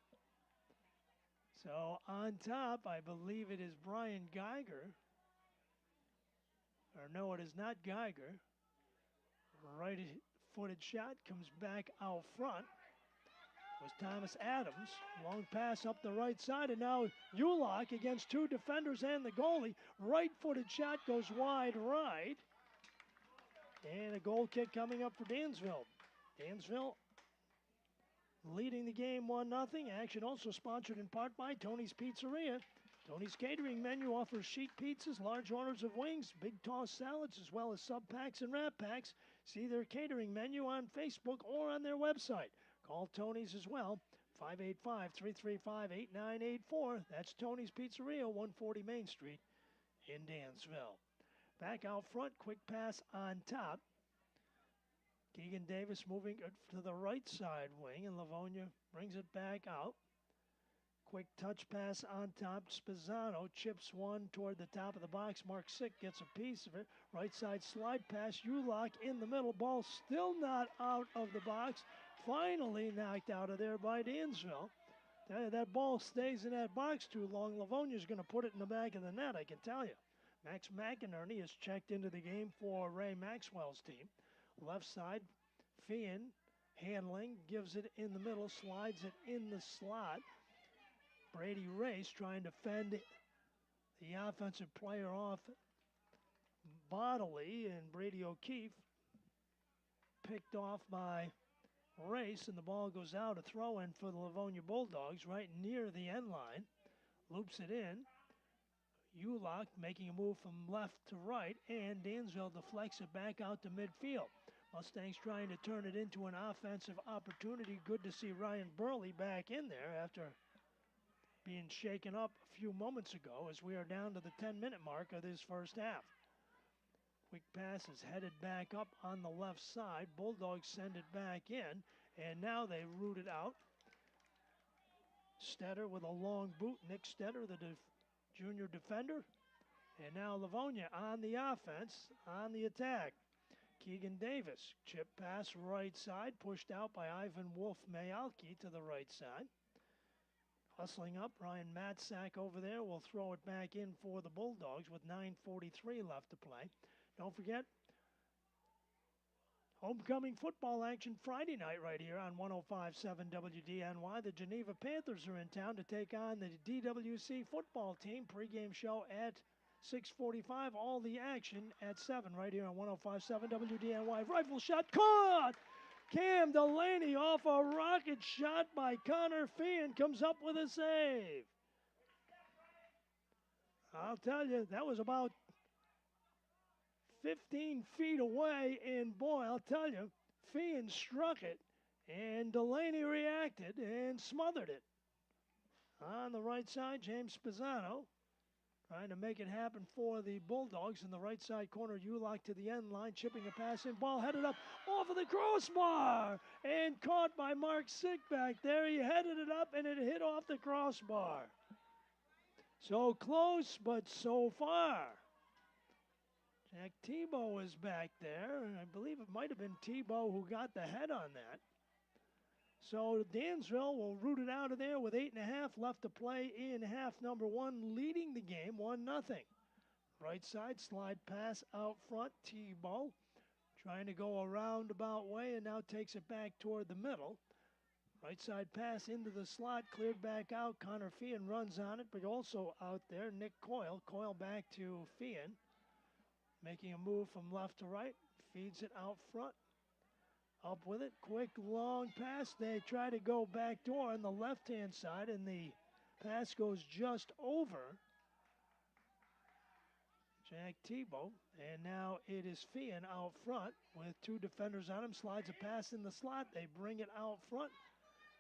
So on top, I believe it is Brian Geiger. Or no, it is not Geiger. Right-footed shot comes back out front. It was Thomas Adams. Long pass up the right side, and now Ulock against two defenders and the goalie. Right-footed shot goes wide right. And a goal kick coming up for Dansville. Dansville leading the game 1-0. Action also sponsored in part by Tony's Pizzeria. Tony's catering menu offers sheet pizzas, large orders of wings, big tossed salads, as well as sub packs and wrap packs. See their catering menu on Facebook or on their website. Call Tony's as well, 585-335-8984. That's Tony's Pizzeria, 140 Main Street in Dansville. Back out front, quick pass on top. Keegan Davis moving to the right side wing, and Livonia brings it back out. Quick touch pass on top. Spezzano chips one toward the top of the box. Mark Sick gets a piece of it. Right side slide pass. Ulock in the middle. Ball still not out of the box. Finally knocked out of there by Dansville. That ball stays in that box too long. Livonia's going to put it in the back of the net, I can tell you. Max McInerney has checked into the game for Ray Maxwell's team. Left side, Fian handling, gives it in the middle, slides it in the slot. Brady Race trying to fend the offensive player off bodily, and Brady O'Keefe picked off by Race, and the ball goes out. A throw-in for the Livonia Bulldogs right near the end line. Loops it in. Ulock making a move from left to right, and Dansville deflects it back out to midfield. Mustangs trying to turn it into an offensive opportunity. Good to see Ryan Burley back in there after being shaken up a few moments ago, as we are down to the 10-minute mark of this first half. Quick pass is headed back up on the left side. Bulldogs send it back in, and now they root it out. Stetter with a long boot. Nick Stetter, the junior defender. And now Livonia on the offense, on the attack. Keegan Davis, chip pass right side, pushed out by Ivan Wolf-Mayalki to the right side. Hustling up, Ryan Matsack over there will throw it back in for the Bulldogs with 9:43 left to play. Don't forget, homecoming football action Friday night right here on 105.7 WDNY. The Geneva Panthers are in town to take on the DWC football team. Pre-game show at 6:45. All the action at 7 right here on 105.7 WDNY. Rifle shot caught! Cam Delaney off a rocket shot by Connor Fian comes up with a save. I'll tell you, that was about 15 feet away, and boy, I'll tell you, Fian struck it, and Delaney reacted and smothered it. On the right side, James Spezzano trying to make it happen for the Bulldogs. In the right side corner, Ulock to the end line, chipping a pass in. Ball headed up off of the crossbar and caught by Mark Sick back there. He headed it up, and it hit off the crossbar. So close, but so far. Jack Tebow is back there, and I believe it might have been Tebow who got the head on that. So Dansville will root it out of there with 8.5 left to play in half number one, leading the game 1-0. Right side slide pass out front. Tebow trying to go a roundabout way and now takes it back toward the middle. Right side pass into the slot, cleared back out. Connor Fian runs on it, but also out there, Nick Coyle. Coyle back to Fian, making a move from left to right, feeds it out front. Up with it, quick long pass. They try to go back door on the left-hand side, and the pass goes just over Jack Tebow. And now it is Fian out front with two defenders on him. Slides a pass in the slot. They bring it out front.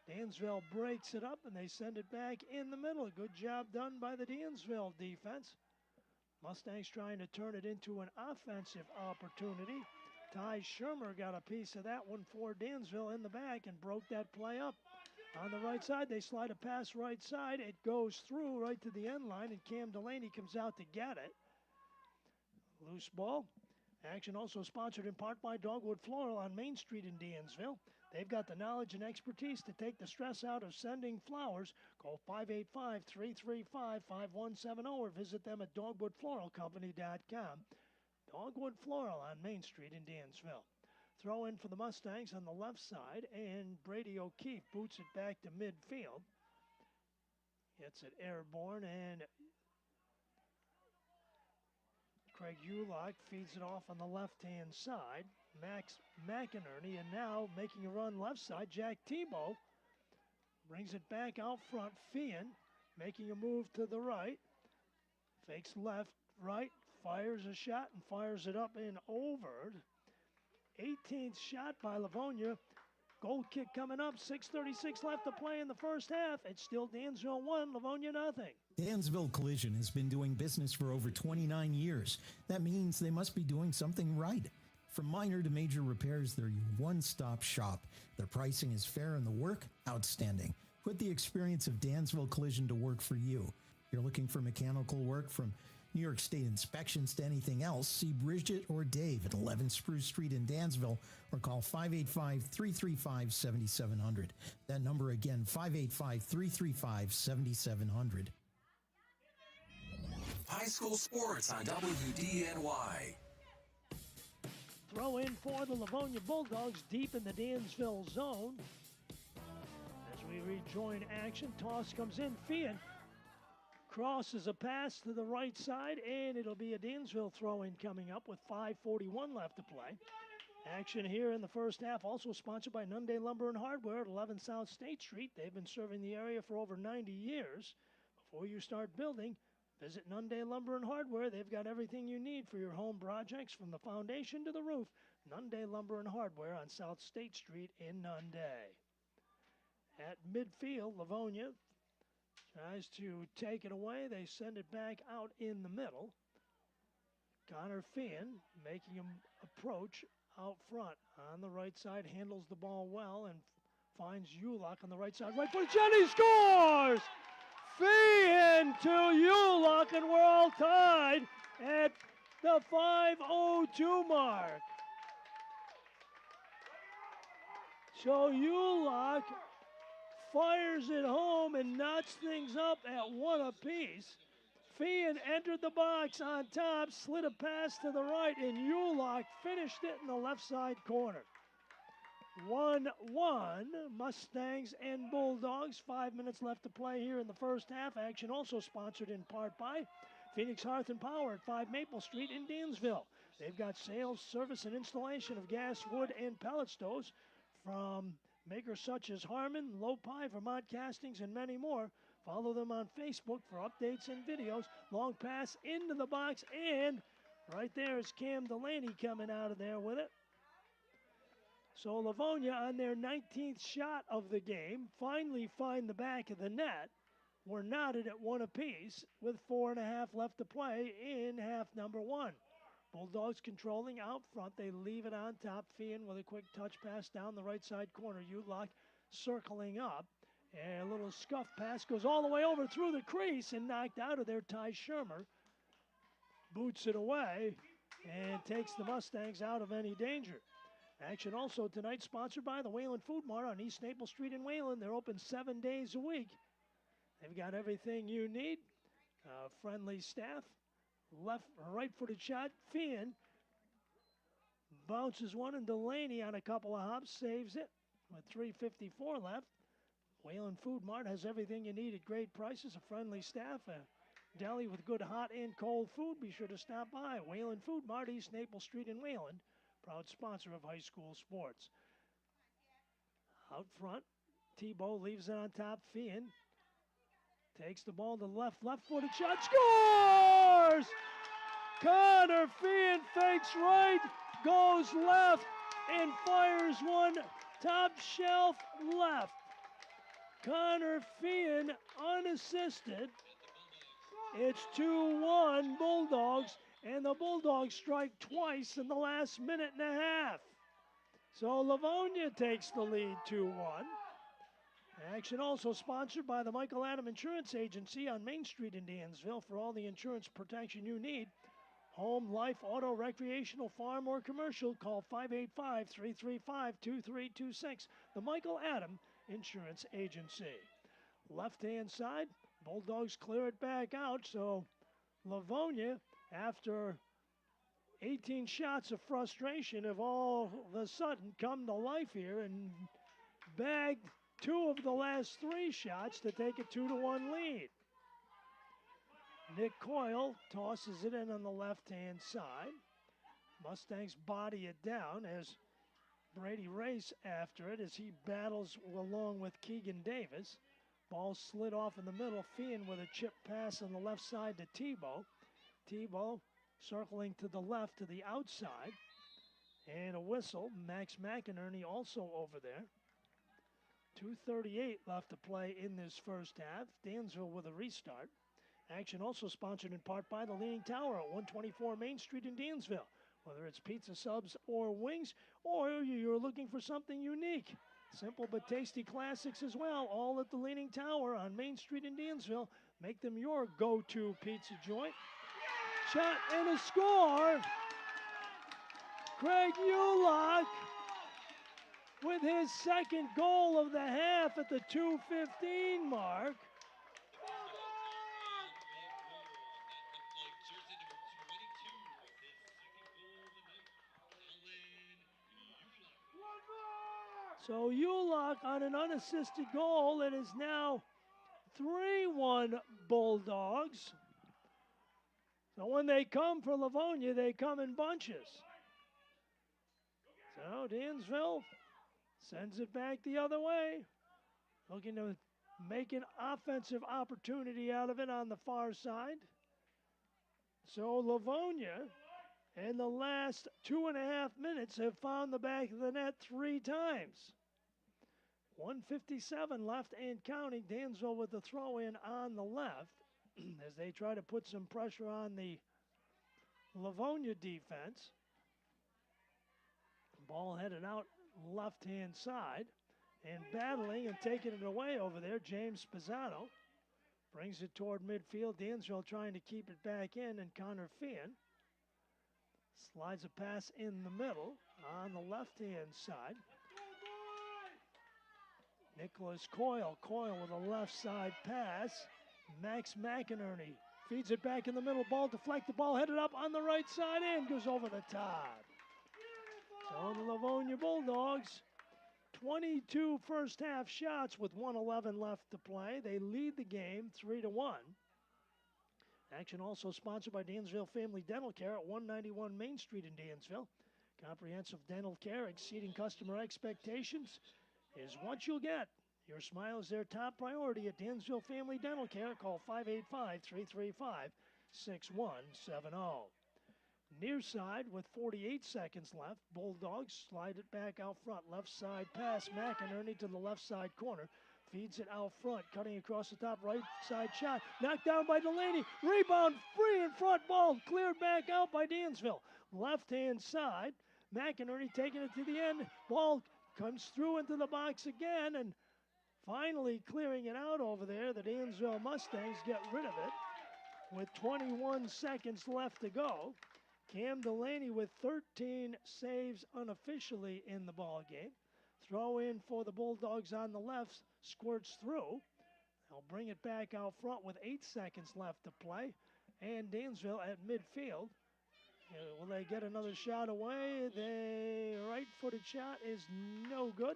Dansville breaks it up, and they send it back in the middle. Good job done by the Dansville defense. Mustangs trying to turn it into an offensive opportunity. Ty Shermer got a piece of that one for Dansville in the back and broke that play up. On the right side, they slide a pass right side. It goes through right to the end line, and Cam Delaney comes out to get it. Loose ball. Action also sponsored in part by Dogwood Floral on Main Street in Dansville. They've got the knowledge and expertise to take the stress out of sending flowers. Call 585-335-5170 or visit them at dogwoodfloralcompany.com. Dogwood Floral on Main Street in Dansville. Throw in for the Mustangs on the left side, and Brady O'Keefe boots it back to midfield. Gets it airborne, and Craig Ulock feeds it off on the left-hand side. Max McInerney, and now making a run left side, Jack Tebow brings it back out front. Fian making a move to the right. Fakes left, right, fires a shot and fires it up and over. 18th shot by Livonia. Goal kick coming up. 6:36 left to play in the first half. It's still Dansville 1, Livonia nothing. Dansville Collision has been doing business for over 29 years. That means they must be doing something right. From minor to major repairs, they're your one-stop shop. Their pricing is fair and the work outstanding. Put the experience of Dansville Collision to work for you. You're looking for mechanical work from New York State inspections to anything else, see Bridget or Dave at 11 Spruce Street in Dansville or call 585-335-7700. That number again, 585-335-7700. High school sports on WDNY. Throw in for the Livonia Bulldogs deep in the Dansville zone. As we rejoin action, toss comes in. Fian crosses a pass to the right side, and it'll be a Dansville throw-in coming up with 5:41 left to play. Action here in the first half, also sponsored by Nunde Lumber and Hardware at 11 South State Street. They've been serving the area for over 90 years. Before you start building, visit Nunde Lumber and Hardware. They've got everything you need for your home projects from the foundation to the roof. Nunde Lumber and Hardware on South State Street in Nunde. At midfield, Livonia tries to take it away. They send it back out in the middle. Connor Fian making him approach out front on the right side, handles the ball well and finds Ulock on the right side. Right foot, Jenny scores! Fian to Ulock, and we're all tied at the 5:02 mark. So Ulock fires it home and knots things up at one apiece. Fian entered the box on top, slid a pass to the right, and Ulock finished it in the left side corner. 1-1, Mustangs and Bulldogs. 5 minutes left to play here in the first half. Action also sponsored in part by Phoenix Hearth and Power at 5 Maple Street in Dansville. They've got sales, service, and installation of gas, wood, and pellet stoves from makers such as Harmon, Lopi, Vermont Castings, and many more. Follow them on Facebook for updates and videos. Long pass into the box, and right there is Cam Delaney coming out of there with it. So Livonia on their 19th shot of the game finally find the back of the net. We're knotted at one apiece with 4.5 left to play in half number one. Bulldogs controlling out front. They leave it on top. Fian with a quick touch pass down the right side corner. Ulock circling up. And a little scuff pass goes all the way over through the crease and knocked out of there. Ty Shermer boots it away and takes the Mustangs out of any danger. Action also tonight sponsored by the Wayland Food Mart on East Maple Street in Wayland. They're open 7 days a week. They've got everything you need. Friendly staff. Left, right-footed shot. Fian bounces one, and Delaney on a couple of hops saves it with 3:54 left. Wayland Food Mart has everything you need at great prices. A friendly staff, a deli with good hot and cold food. Be sure to stop by Wayland Food Mart, East Maple Street in Wayland. Proud sponsor of high school sports. Out front, Tebow leaves it on top. Fian takes the ball to left-footed shot, scores! Connor Fian fakes right, goes left, and fires one top shelf left. Connor Fian unassisted. It's 2-1 Bulldogs, and the Bulldogs strike twice in the last minute and a half. So Livonia takes the lead 2-1. Action also sponsored by the Michael Adam Insurance Agency on Main Street in Dansville for all the insurance protection you need. Home, life, auto, recreational, farm, or commercial, call 585-335-2326. The Michael Adam Insurance Agency. Left-hand side, Bulldogs clear it back out, so Livonia, after 18 shots of frustration, have all of a sudden come to life here and bagged 2 of the last 3 shots to take a 2-1 lead. Nick Coyle tosses it in on the left-hand side. Mustangs body it down as Brady race after it as he battles along with Keegan Davis. Ball slid off in the middle. Fian with a chip pass on the left side to Tebow. Tebow circling to the left to the outside. And a whistle. Max McInerney also over there. 2:38 left to play in this first half. Dansville with a restart. Action also sponsored in part by the Leaning Tower at 124 Main Street in Dansville. Whether it's pizza subs or wings, or you're looking for something unique. Simple but tasty classics as well, all at the Leaning Tower on Main Street in Dansville. Make them your go-to pizza joint. Shot and a score. Craig Ulock with his second goal of the half at the 2:15 mark. So Ulock on an unassisted goal. It is now 3-1 Bulldogs. So when they come for Livonia, they come in bunches. So Dansville sends it back the other way. Looking to make an offensive opportunity out of it on the far side. So Livonia, in the last 2.5 minutes, have found the back of the net 3 times. 1:57 left and counting. Dansville with the throw-in on the left as they try to put some pressure on the Livonia defense. Ball headed out left-hand side and battling and taking it away over there. James Spezzano brings it toward midfield. Dansville trying to keep it back in, and Connor Fian slides a pass in the middle on the left-hand side. Nicholas Coyle with a left side pass. Max McInerney feeds it back in the middle. Ball deflected. Ball headed up on the right side and goes over the top. So the Livonia Bulldogs, 22 first half shots with 1:11 left to play. They lead the game 3-1. Action also sponsored by Dansville Family Dental Care at 191 Main Street in Dansville. Comprehensive dental care exceeding customer expectations is what you'll get. Your smile is their top priority at Dansville Family Dental Care. Call 585-335-6170. Near side with 48 seconds left. Bulldogs slide it back out front. Left side pass. McInerney to the left side corner. Feeds it out front. Cutting across the top. Right side shot. Knocked down by Delaney. Rebound free in front. Ball cleared back out by Dansville. Left hand side. McInerney taking it to the end. Ball comes through into the box again, and finally clearing it out over there. The Dansville Mustangs get rid of it with 21 seconds left to go. Cam Delaney with 13 saves unofficially in the ball game. Throw in for the Bulldogs on the left, squirts through. They'll bring it back out front with 8 seconds left to play. And Dansville at midfield. Will they get another shot away? The right-footed shot is no good.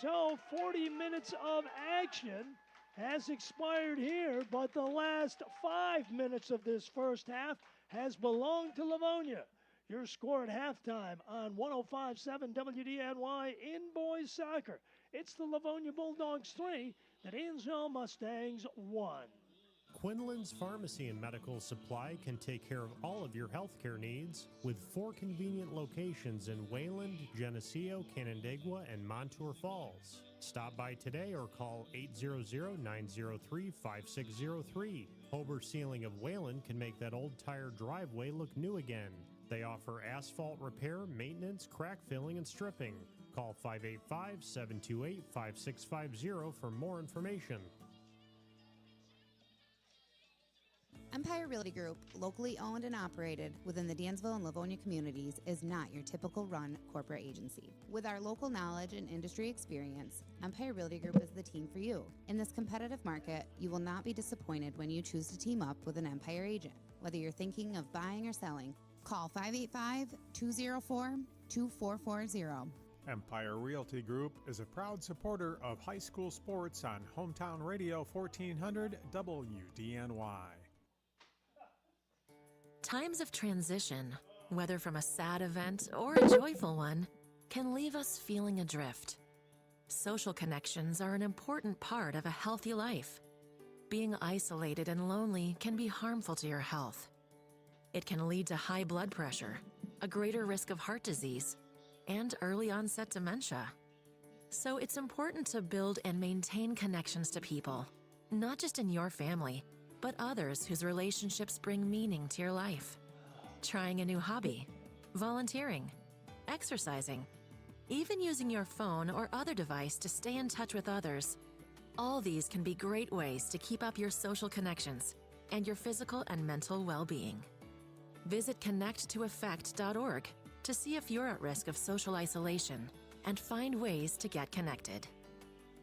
So 40 minutes of action has expired here, but the last 5 minutes of this first half has belonged to Livonia. Your score at halftime on 105.7 WDNY in boys soccer. It's the Livonia Bulldogs 3, the Dansville Mustangs 1. Quinlan's Pharmacy and Medical Supply can take care of all of your healthcare needs with 4 convenient locations in Wayland, Geneseo, Canandaigua, and Montour Falls. Stop by today or call 800-903-5603. Hober Sealing of Wayland can make that old tired driveway look new again. They offer asphalt repair, maintenance, crack filling, and stripping. Call 585-728-5650 for more information. Empire Realty Group, locally owned and operated within the Dansville and Livonia communities, is not your typical run corporate agency. With our local knowledge and industry experience, Empire Realty Group is the team for you. In this competitive market, you will not be disappointed when you choose to team up with an Empire agent. Whether you're thinking of buying or selling, call 585-204-2440. Empire Realty Group is a proud supporter of high school sports on Hometown Radio 1400 WDNY. Times of transition, whether from a sad event or a joyful one, can leave us feeling adrift. Social connections are an important part of a healthy life. Being isolated and lonely can be harmful to your health. It can lead to high blood pressure, a greater risk of heart disease, and early onset dementia. So it's important to build and maintain connections to people, not just in your family, but others whose relationships bring meaning to your life. Trying a new hobby, volunteering, exercising, even using your phone or other device to stay in touch with others. All these can be great ways to keep up your social connections and your physical and mental well-being. Visit connecttoeffect.org to see if you're at risk of social isolation and find ways to get connected.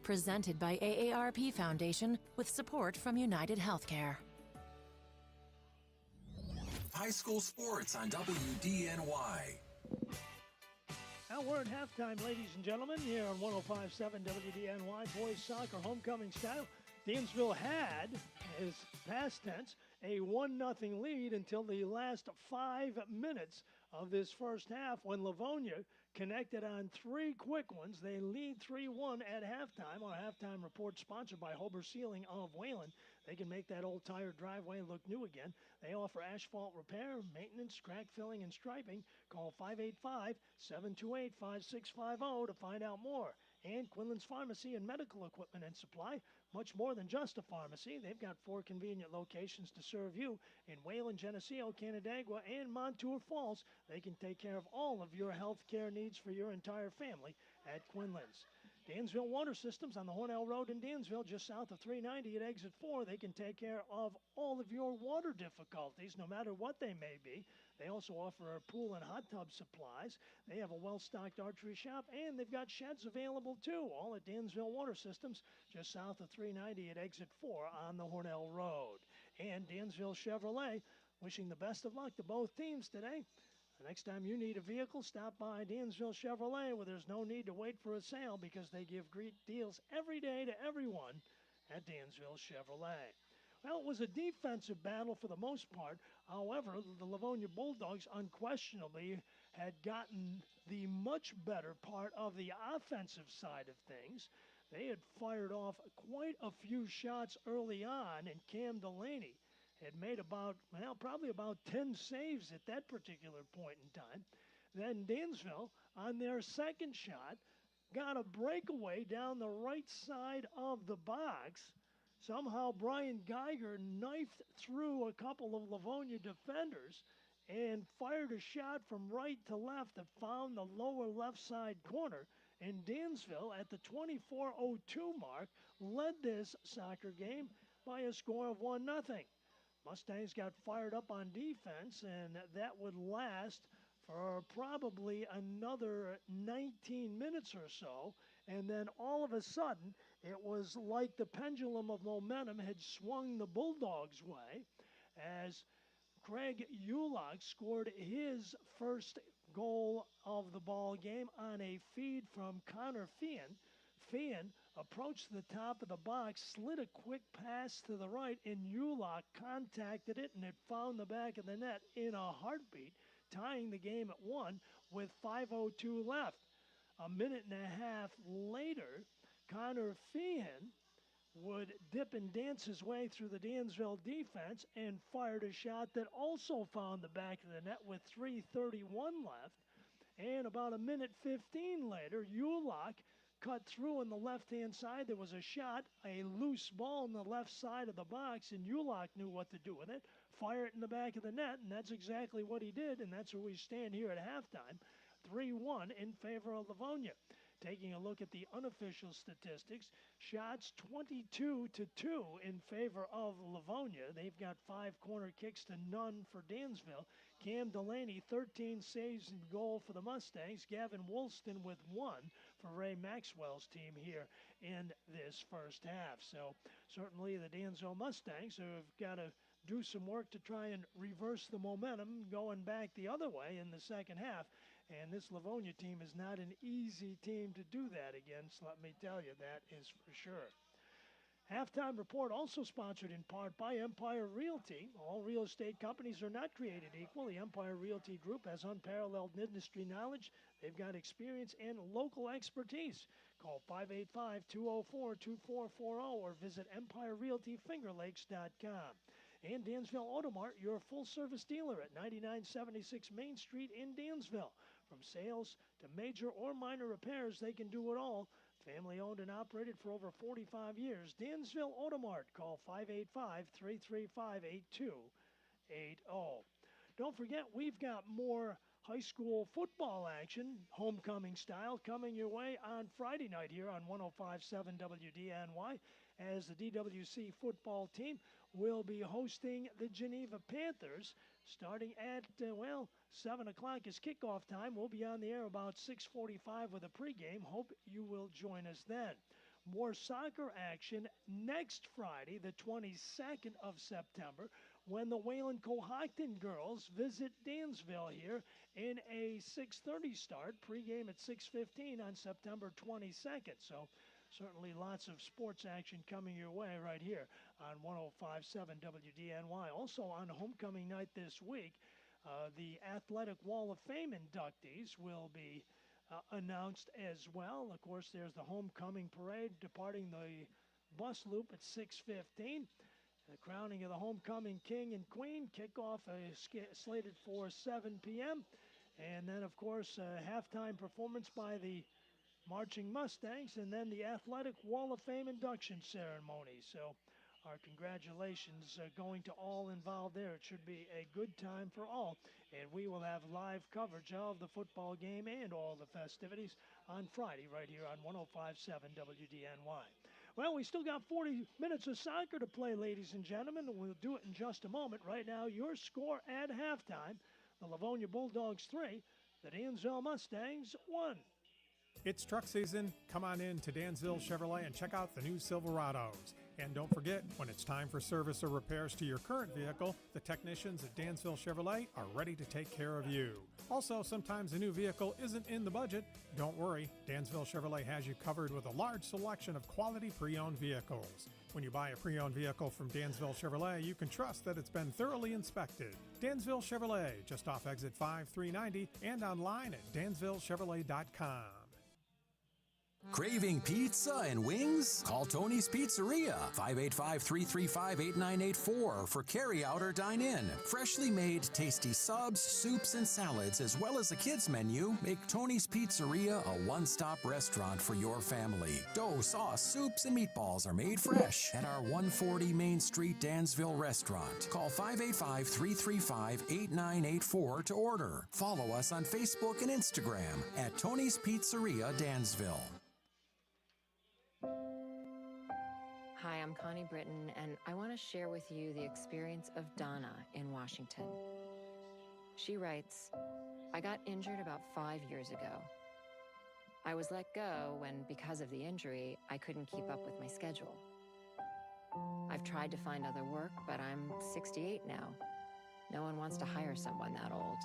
Presented by AARP Foundation with support from United Healthcare. High school sports on WDNY. Now we're at halftime, ladies and gentlemen, here on 105.7 WDNY. Boys soccer homecoming style. Dansville had, as past tense, a 1-0 lead until the last 5 minutes of this first half when Livonia connected on 3 quick ones. They lead 3-1 at halftime. Our halftime report sponsored by Hober Sealing of Wayland. They can make that old tired driveway look new again. They offer asphalt repair, maintenance, crack filling, and striping. Call 585-728-5650 to find out more. And Quinlan's Pharmacy and Medical Equipment and Supply, much more than just a pharmacy. They've got 4 convenient locations to serve you in Wayland, Geneseo, Canandaigua, and Montour Falls. They can take care of all of your health care needs for your entire family at Quinlan's. Dansville Water Systems on the Hornell Road in Dansville, just south of 390 at exit 4. They can take care of all of your water difficulties, no matter what they may be. They also offer pool and hot tub supplies. They have a well-stocked archery shop, and they've got sheds available, too, all at Dansville Water Systems, just south of 390 at exit 4 on the Hornell Road. And Dansville Chevrolet, wishing the best of luck to both teams today. The next time you need a vehicle, stop by Dansville Chevrolet, where there's no need to wait for a sale because they give great deals every day to everyone at Dansville Chevrolet. Well, it was a defensive battle for the most part. However, the Livonia Bulldogs unquestionably had gotten the much better part of the offensive side of things. They had fired off quite a few shots early on, and Cam Delaney had made probably about 10 saves at that particular point in time. Then Dansville, on their second shot, got a breakaway down the right side of the box. Somehow Brian Geiger knifed through a couple of Livonia defenders and fired a shot from right to left that found the lower left side corner. And Dansville, at the 24:02 mark, led this soccer game by a score of 1-0. Mustangs got fired up on defense, and that would last for probably another 19 minutes or so. And then all of a sudden, it was like the pendulum of momentum had swung the Bulldogs' way as Craig Ulock scored his first goal of the ball game on a feed from Connor Feehan. Feehan approached the top of the box, slid a quick pass to the right, and Ulock contacted it, and it found the back of the net in a heartbeat, tying the game at 1 with 5:02 left. A minute and a half later, Connor Feehan would dip and dance his way through the Dansville defense and fired a shot that also found the back of the net with 3:31 left. And about a minute 15 later, Ulock cut through on the left-hand side. There was a shot, a loose ball in the left side of the box, and Ulock knew what to do with it. Fire it in the back of the net, and that's exactly what he did, and that's where we stand here at halftime. 3-1 in favor of Livonia. Taking a look at the unofficial statistics, shots 22-2 in favor of Livonia. They've got 5 corner kicks to none for Dansville. Cam Delaney, 13 saves in goal for the Mustangs. Gavin Woolston with 1 for Ray Maxwell's team here in this first half. So certainly the Dansville Mustangs have got to do some work to try and reverse the momentum going back the other way in the second half. And this Livonia team is not an easy team to do that against, let me tell you, that is for sure. Halftime report also sponsored in part by Empire Realty. All real estate companies are not created equal. The Empire Realty Group has unparalleled industry knowledge. They've got experience and local expertise. Call 585-204-2440 or visit EmpireRealtyFingerLakes.com. And Dansville Automart, your full-service dealer at 9976 Main Street in Dansville. From sales to major or minor repairs, they can do it all. Family owned and operated for over 45 years. Dansville Automart. Call 585-335-8280. Don't forget, we've got more high school football action, homecoming style, coming your way on Friday night here on 105.7 WDNY, as the DWC football team will be hosting the Geneva Panthers starting at, 7 o'clock is kickoff time. We'll be on the air about 6:45 with a pregame. Hope you will join us then. More soccer action next Friday, the 22nd of September, when the Wayland Cohocton girls visit Dansville here in a 6:30 start. Pregame at 6:15 on September 22nd. So certainly lots of sports action coming your way right here on 105.7 WDNY. Also on homecoming night this week, the Athletic Wall of Fame inductees will be announced as well. Of course, there's the homecoming parade departing the bus loop at 6:15. The crowning of the homecoming king and queen, kickoff slated for 7 p.m. And then, of course, a halftime performance by the Marching Mustangs, and then the Athletic Wall of Fame induction ceremony. So our congratulations going to all involved there. It should be a good time for all. And we will have live coverage of the football game and all the festivities on Friday right here on 105.7 WDNY. Well, we still got 40 minutes of soccer to play, ladies and gentlemen, and we'll do it in just a moment. Right now, your score at halftime, the Livonia Bulldogs 3, the Dansville Mustangs 1. It's truck season. Come on in to Dansville Chevrolet and check out the new Silverados. And don't forget, when it's time for service or repairs to your current vehicle, the technicians at Dansville Chevrolet are ready to take care of you. Also, sometimes a new vehicle isn't in the budget. Don't worry, Dansville Chevrolet has you covered with a large selection of quality pre-owned vehicles. When you buy a pre-owned vehicle from Dansville Chevrolet, you can trust that it's been thoroughly inspected. Dansville Chevrolet, just off exit 5390 and online at dansvillechevrolet.com. Craving pizza and wings? Call Tony's Pizzeria, 585-335-8984 for carry-out or dine-in. Freshly made, tasty subs, soups, and salads, as well as a kids menu, make Tony's Pizzeria a one-stop restaurant for your family. Dough, sauce, soups, and meatballs are made fresh at our 140 Main Street Dansville restaurant. Call 585-335-8984 to order. Follow us on Facebook and Instagram at Tony's Pizzeria Dansville. Hi, I'm Connie Britton, and I want to share with you the experience of Donna in Washington. She writes, I got injured about 5 years ago. I was let go when, because of the injury, I couldn't keep up with my schedule. I've tried to find other work, but I'm 68 now. No one wants to hire someone that old.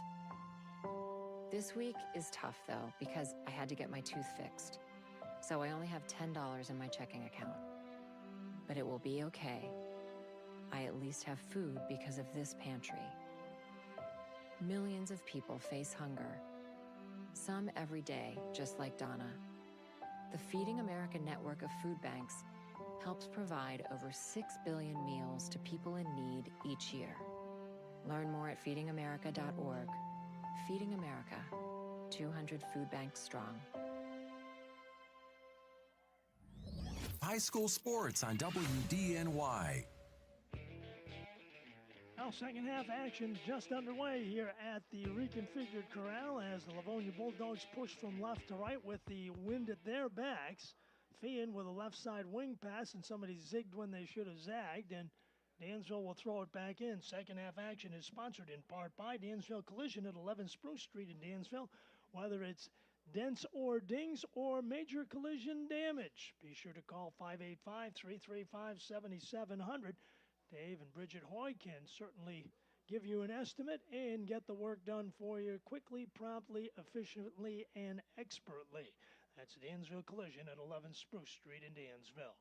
This week is tough, though, because I had to get my tooth fixed. So I only have $10 in my checking account. But it will be okay. I at least have food because of this pantry. Millions of people face hunger. Some every day, just like Donna. The Feeding America network of food banks helps provide over 6 billion meals to people in need each year. Learn more at feedingamerica.org. Feeding America, 200 food banks strong. High school sports on WDNY. Well, second half action just underway here at the reconfigured corral as the Livonia Bulldogs push from left to right with the wind at their backs. Feehan with a left side wing pass, and somebody zigged when they should have zagged, and Dansville will throw it back in. Second half action is sponsored in part by Dansville Collision at 11 Spruce Street in Dansville. Whether it's dents or dings or major collision damage, be sure to call 585-335-7700. Dave and Bridget Hoy can certainly give you an estimate and get the work done for you quickly, promptly, efficiently, and expertly. That's Dansville Collision at 11 Spruce Street in Dansville.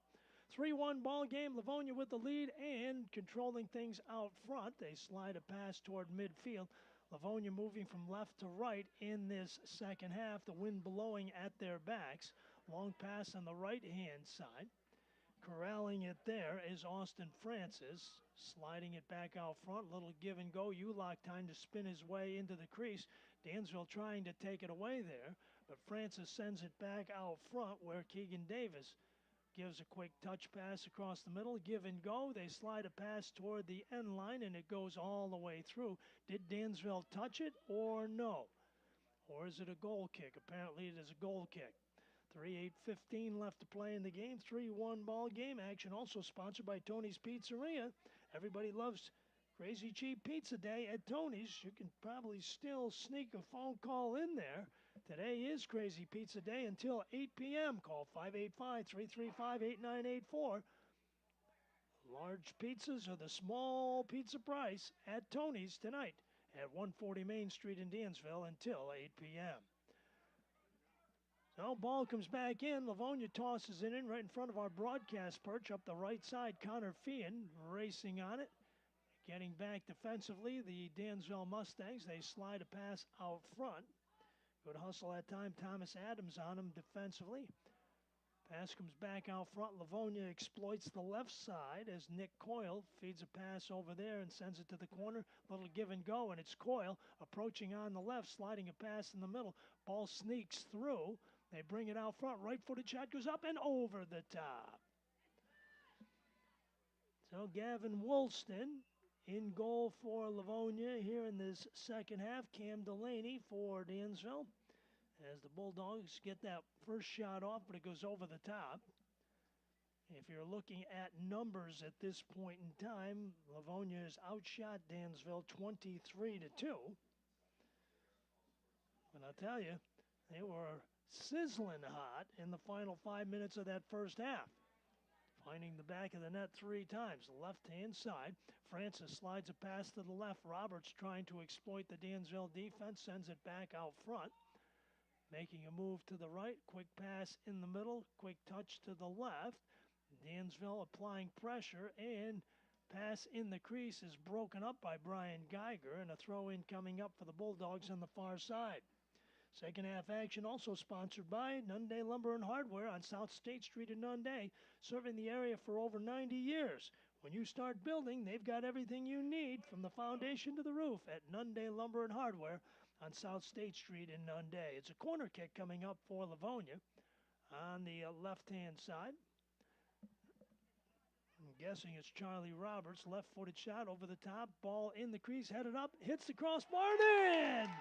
3-1 ball game, Livonia with the lead and controlling things out front. They slide a pass toward midfield. Livonia moving from left to right in this second half, the wind blowing at their backs. Long pass on the right-hand side. Corralling it there is Austin Francis, sliding it back out front. Little give and go. Ulock time to spin his way into the crease. Dansville trying to take it away there, but Francis sends it back out front where Keegan Davis gives a quick touch pass across the middle. Give and go. They slide a pass toward the end line, and it goes all the way through. Did Dansville touch it or no? Or is it a goal kick? Apparently it is a goal kick. 3:8:15 left to play in the game. 3-1 ball game. Action also sponsored by Tony's Pizzeria. Everybody loves Crazy Cheap Pizza Day at Tony's. You can probably still sneak a phone call in there. Today is Crazy Pizza Day until 8 p.m. Call 585-335-8984. Large pizzas or the small pizza price at Tony's tonight at 140 Main Street in Dansville until 8 p.m. So ball comes back in. Livonia tosses it in right in front of our broadcast perch up the right side. Connor Feehan racing on it. Getting back defensively, the Dansville Mustangs, they slide a pass out front. Good hustle that time. Thomas Adams on him defensively. Pass comes back out front. Livonia exploits the left side as Nick Coyle feeds a pass over there and sends it to the corner. Little give and go, and it's Coyle approaching on the left, sliding a pass in the middle. Ball sneaks through. They bring it out front. Right-footed shot goes up and over the top. So Gavin Woolston in goal for Livonia here in this second half. Cam Delaney for Dansville as the Bulldogs get that first shot off, but it goes over the top. If you're looking at numbers at this point in time, Livonia has outshot Dansville 23-2. But I'll tell you, they were sizzling hot in the final 5 minutes of that first half. Finding the back of the net 3 times. Left-hand side. Francis slides a pass to the left. Roberts trying to exploit the Dansville defense. Sends it back out front. Making a move to the right. Quick pass in the middle. Quick touch to the left. Dansville applying pressure. And pass in the crease is broken up by Brian Geiger. And a throw-in coming up for the Bulldogs on the far side. Second half action also sponsored by Nunde Lumber and Hardware on South State Street in Nunde, serving the area for over 90 years. When you start building, they've got everything you need from the foundation to the roof at Nunde Lumber and Hardware on South State Street in Nunde. It's a corner kick coming up for Livonia on the left-hand side. I'm guessing it's Charlie Roberts, left-footed shot over the top, ball in the crease, headed up, hits the crossbar and in!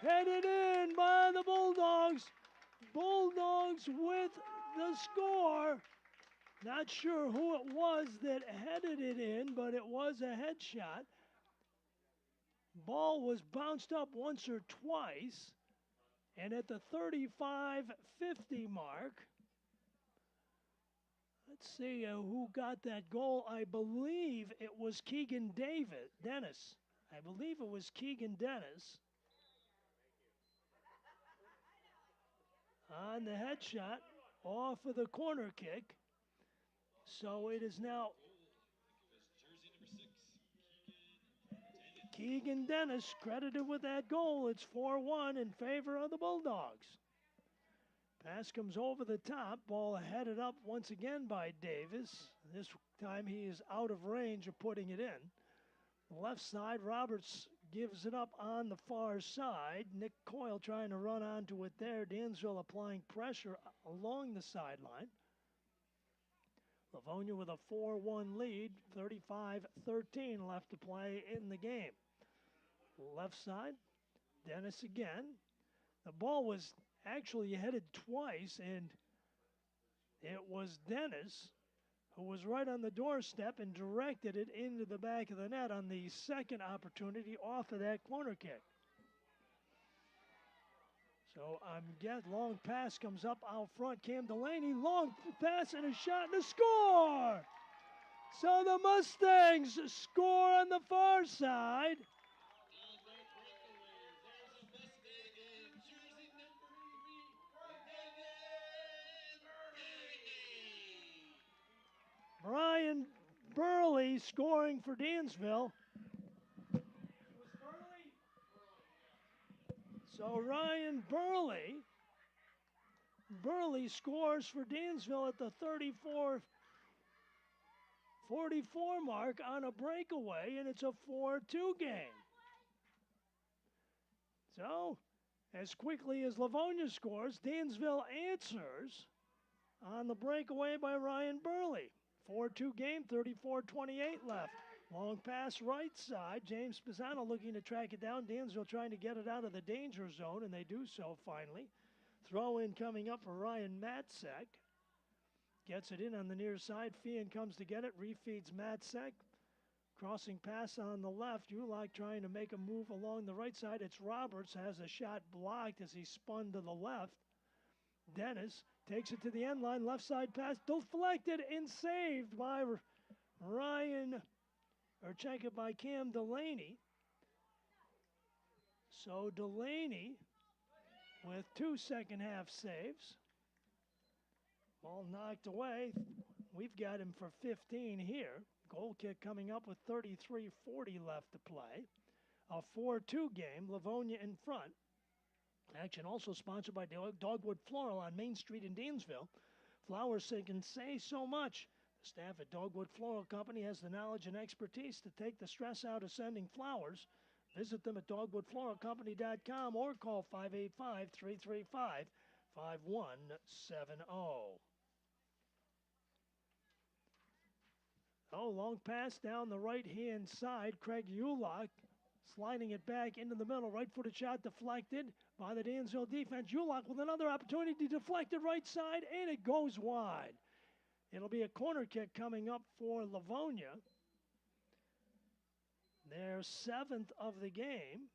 Headed in by the Bulldogs. Bulldogs with the score. Not sure who it was that headed it in, but it was a headshot. Ball was bounced up once or twice. And at the 35-50 mark, let's see who got that goal. I believe it was Keegan Dennis. I believe it was Keegan Dennis. On the headshot, off of the corner kick. So it is now Keegan Dennis credited with that goal. It's 4-1 in favor of the Bulldogs. Pass comes over the top. Ball headed up once again by Davis. This time he is out of range of putting it in. Left side, Roberts gives it up on the far side. Nick Coyle trying to run onto it there. Dansville applying pressure along the sideline. Livonia with a 4-1 lead, 35-13 left to play in the game. Left side, Dennis again. The ball was actually headed twice, and it was Dennis who was right on the doorstep and directed it into the back of the net on the second opportunity off of that corner kick. So long pass comes up out front. Cam Delaney, long pass and a shot and a score! So the Mustangs score on the far side. Brian Burley scoring for Dansville. So Ryan Burley scores for Dansville at the 34-44 mark on a breakaway, and it's a 4-2 game. So, as quickly as Livonia scores, Dansville answers on the breakaway by Ryan Burley. 4-2 game, 34-28 left. Long pass right side. James Pisano looking to track it down. Dansville trying to get it out of the danger zone, and they do so finally. Throw in coming up for Ryan Matzek. Gets it in on the near side. Fian comes to get it. Refeeds Matzek. Crossing pass on the left. Ulach trying to make a move along the right side. It's Roberts. Has a shot blocked as he spun to the left. Dennis takes it to the end line. Left side pass deflected and saved by by Cam Delaney. So Delaney with 2 second half saves. Ball knocked away. We've got him for 15 here. Goal kick coming up with 33:40 left to play. A 4-2 game, Livonia in front. Action also sponsored by Dogwood Floral on Main Street in Dansville. Flowers can say so much. The staff at Dogwood Floral Company has the knowledge and expertise to take the stress out of sending flowers. Visit them at dogwoodfloralcompany.com or call 585-335-5170. Oh, long pass down the right-hand side. Craig Ulach sliding it back into the middle. Right-footed shot deflected by the Dansville defense. Ulach with another opportunity, deflected right side, and it goes wide. It'll be a corner kick coming up for Livonia. Their 7th of the game.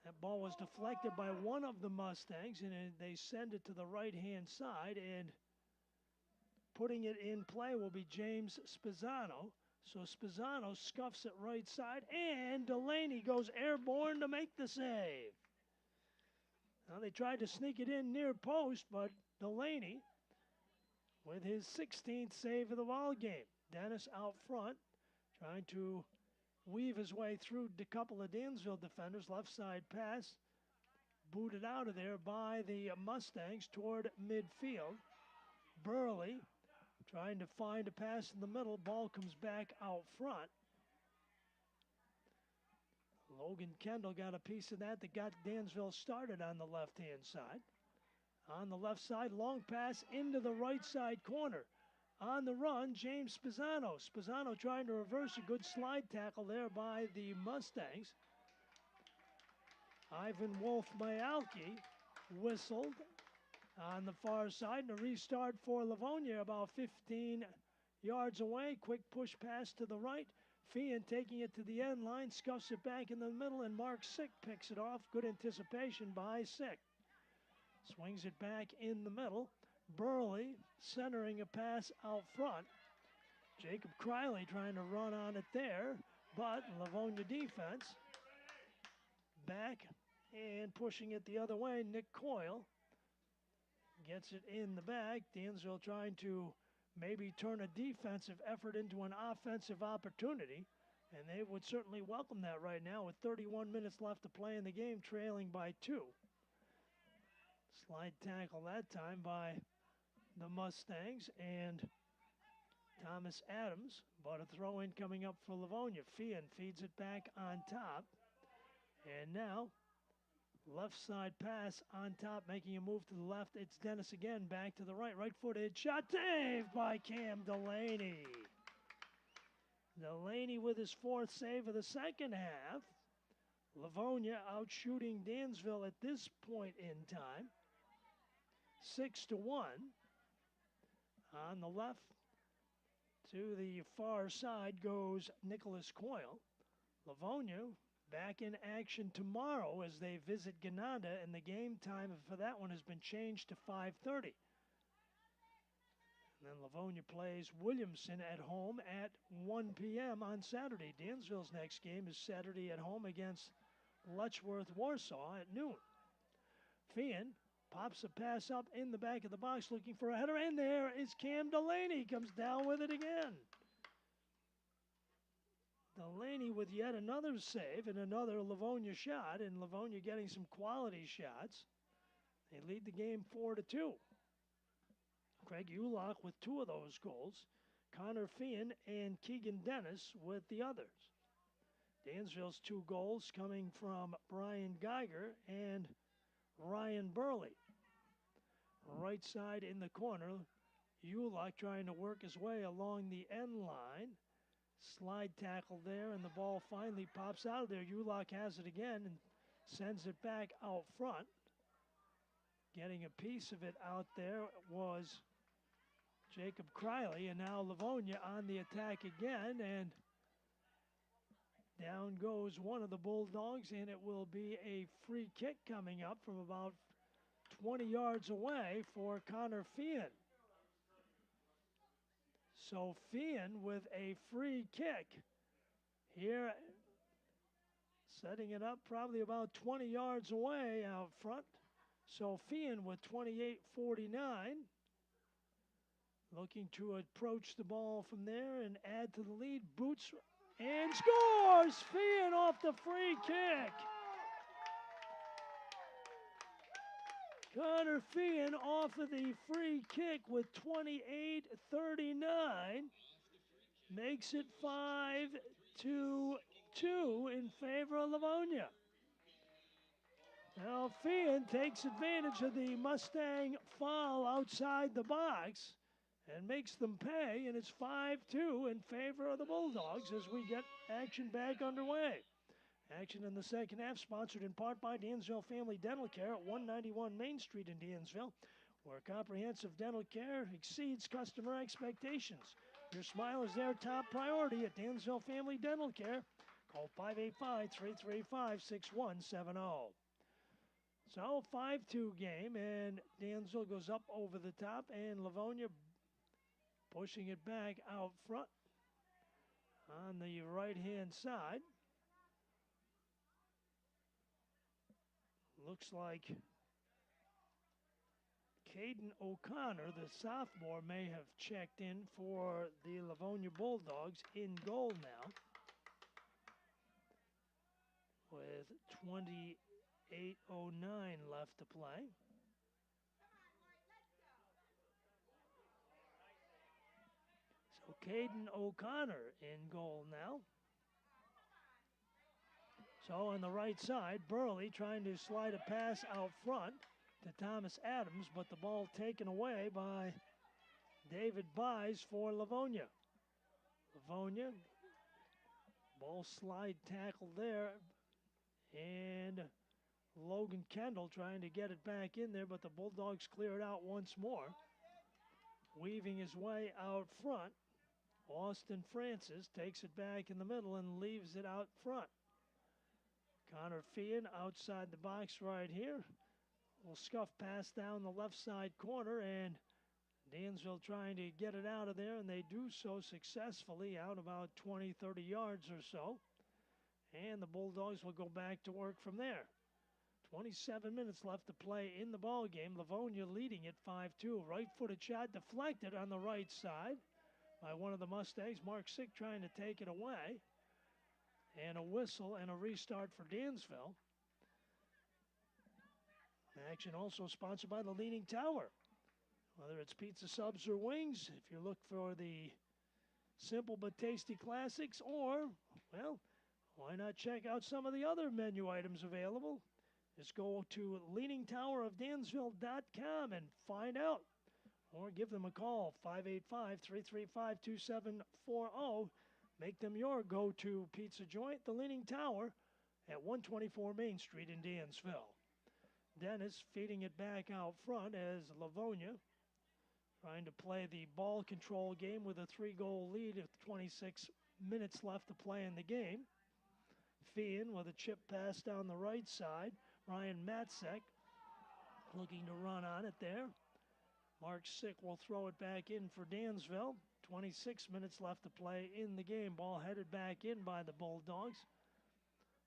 That ball was deflected by one of the Mustangs, and they send it to the right-hand side, and putting it in play will be James Spizzano. So Spizzano scuffs it right side, and Delaney goes airborne to make the save. Now they tried to sneak it in near post, but Delaney with his 16th save of the ball game. Dennis out front, trying to weave his way through a couple of Dansville defenders. Left side pass, booted out of there by the Mustangs toward midfield. Burley trying to find a pass in the middle. Ball comes back out front. Logan Kendall got a piece of that got Dansville started on the left-hand side. On the left side, long pass into the right side corner. On the run, James Spizzano. Spizzano trying to reverse a good slide tackle there by the Mustangs. Ivan Wolf-Mayalki whistled on the far side, and a restart for Livonia about 15 yards away. Quick push pass to the right. Fian taking it to the end line, scuffs it back in the middle, and Mark Sick picks it off. Good anticipation by Sick. Swings it back in the middle. Burley centering a pass out front. Jacob Criley trying to run on it there, but Livonia defense back and pushing it the other way. Nick Coyle gets it in the bag. Dansville trying to maybe turn a defensive effort into an offensive opportunity, and they would certainly welcome that right now with 31 minutes left to play in the game, trailing by 2. Slide tackle that time by the Mustangs and Thomas Adams, but a throw in coming up for Livonia. Fian feeds it back on top, and now Left side pass on top, making a move to the left. It's Dennis again, back to the right. Right-footed shot, saved by Cam Delaney. Delaney with his fourth save of the second half. Livonia out shooting Dansville at this point in time. 6-1. On the left to the far side goes Nicholas Coyle. Livonia back in action tomorrow as they visit Gananda, and the game time for that one has been changed to 5:30. And then Livonia plays Williamson at home at 1 p.m. on Saturday. Dansville's next game is Saturday at home against Letchworth Warsaw at noon. Fian pops a pass up in the back of the box looking for a header, and there is Cam Delaney. Comes down with it again. Delaney with yet another save and another Livonia shot, and Livonia getting some quality shots. They lead the game 4-2. Craig Ulock with 2 of those goals. Connor Fian and Keegan Dennis with the others. Dansville's 2 goals coming from Brian Geiger and Ryan Burley. Right side in the corner, Ulock trying to work his way along the end line. Slide tackle there, and the ball finally pops out of there. Ulock has it again and sends it back out front. Getting a piece of it out there was Jacob Criley, and now Livonia on the attack again, and down goes one of the Bulldogs, and it will be a free kick coming up from about 20 yards away for Connor Fian. So Fian with a free kick here, setting it up probably about 20 yards away out front. So Fian with 28-49, looking to approach the ball from there and add to the lead. Boots and scores! Fian off the free kick. Connor Fian off of the free kick with 28-39 makes it 5-2 in favor of Livonia. Now Fian takes advantage of the Mustang foul outside the box and makes them pay, and it's 5-2 in favor of the Bulldogs as we get action back underway. Action in the second half sponsored in part by Dansville Family Dental Care at 191 Main Street in Dansville, where comprehensive dental care exceeds customer expectations. Your smile is their top priority at Dansville Family Dental Care. Call 585-335-6170. So 5-2 game, and Dansville goes up over the top, and Livonia pushing it back out front on the right-hand side. Looks like Caden O'Connor, the sophomore, may have checked in for the Livonia Bulldogs in goal now with 28:09 left to play. So Caden O'Connor in goal now. So on the right side, Burley trying to slide a pass out front to Thomas Adams, but the ball taken away by David Buys for Livonia. Livonia, ball slide tackle there, and Logan Kendall trying to get it back in there, but the Bulldogs clear it out once more. Weaving his way out front, Austin Francis takes it back in the middle and leaves it out front. Connor Fian outside the box right here. Will scuff pass down the left side corner, and Dansville trying to get it out of there, and they do so successfully out about 20-30 yards or so. And the Bulldogs will go back to work from there. 27 minutes left to play in the ball game. Livonia leading at 5-2. Right-footed shot deflected on the right side by one of the Mustangs. Mark Sick trying to take it away. And a whistle and a restart for Dansville. Action also sponsored by the Leaning Tower. Whether it's pizza subs or wings, if you look for the simple but tasty classics, or, well, why not check out some of the other menu items available Just go to leaningtowerofdansville.com and find out. Or give them a call, 585-335-2740. Make them your go-to pizza joint, the Leaning Tower, at 124 Main Street in Dansville. Dennis feeding it back out front as Livonia trying to play the ball control game with a 3-goal lead with 26 minutes left to play in the game. Feehan with a chip pass down the right side. Ryan Matzek looking to run on it there. Mark Sick will throw it back in for Dansville. 26 minutes left to play in the game. Ball headed back in by the Bulldogs.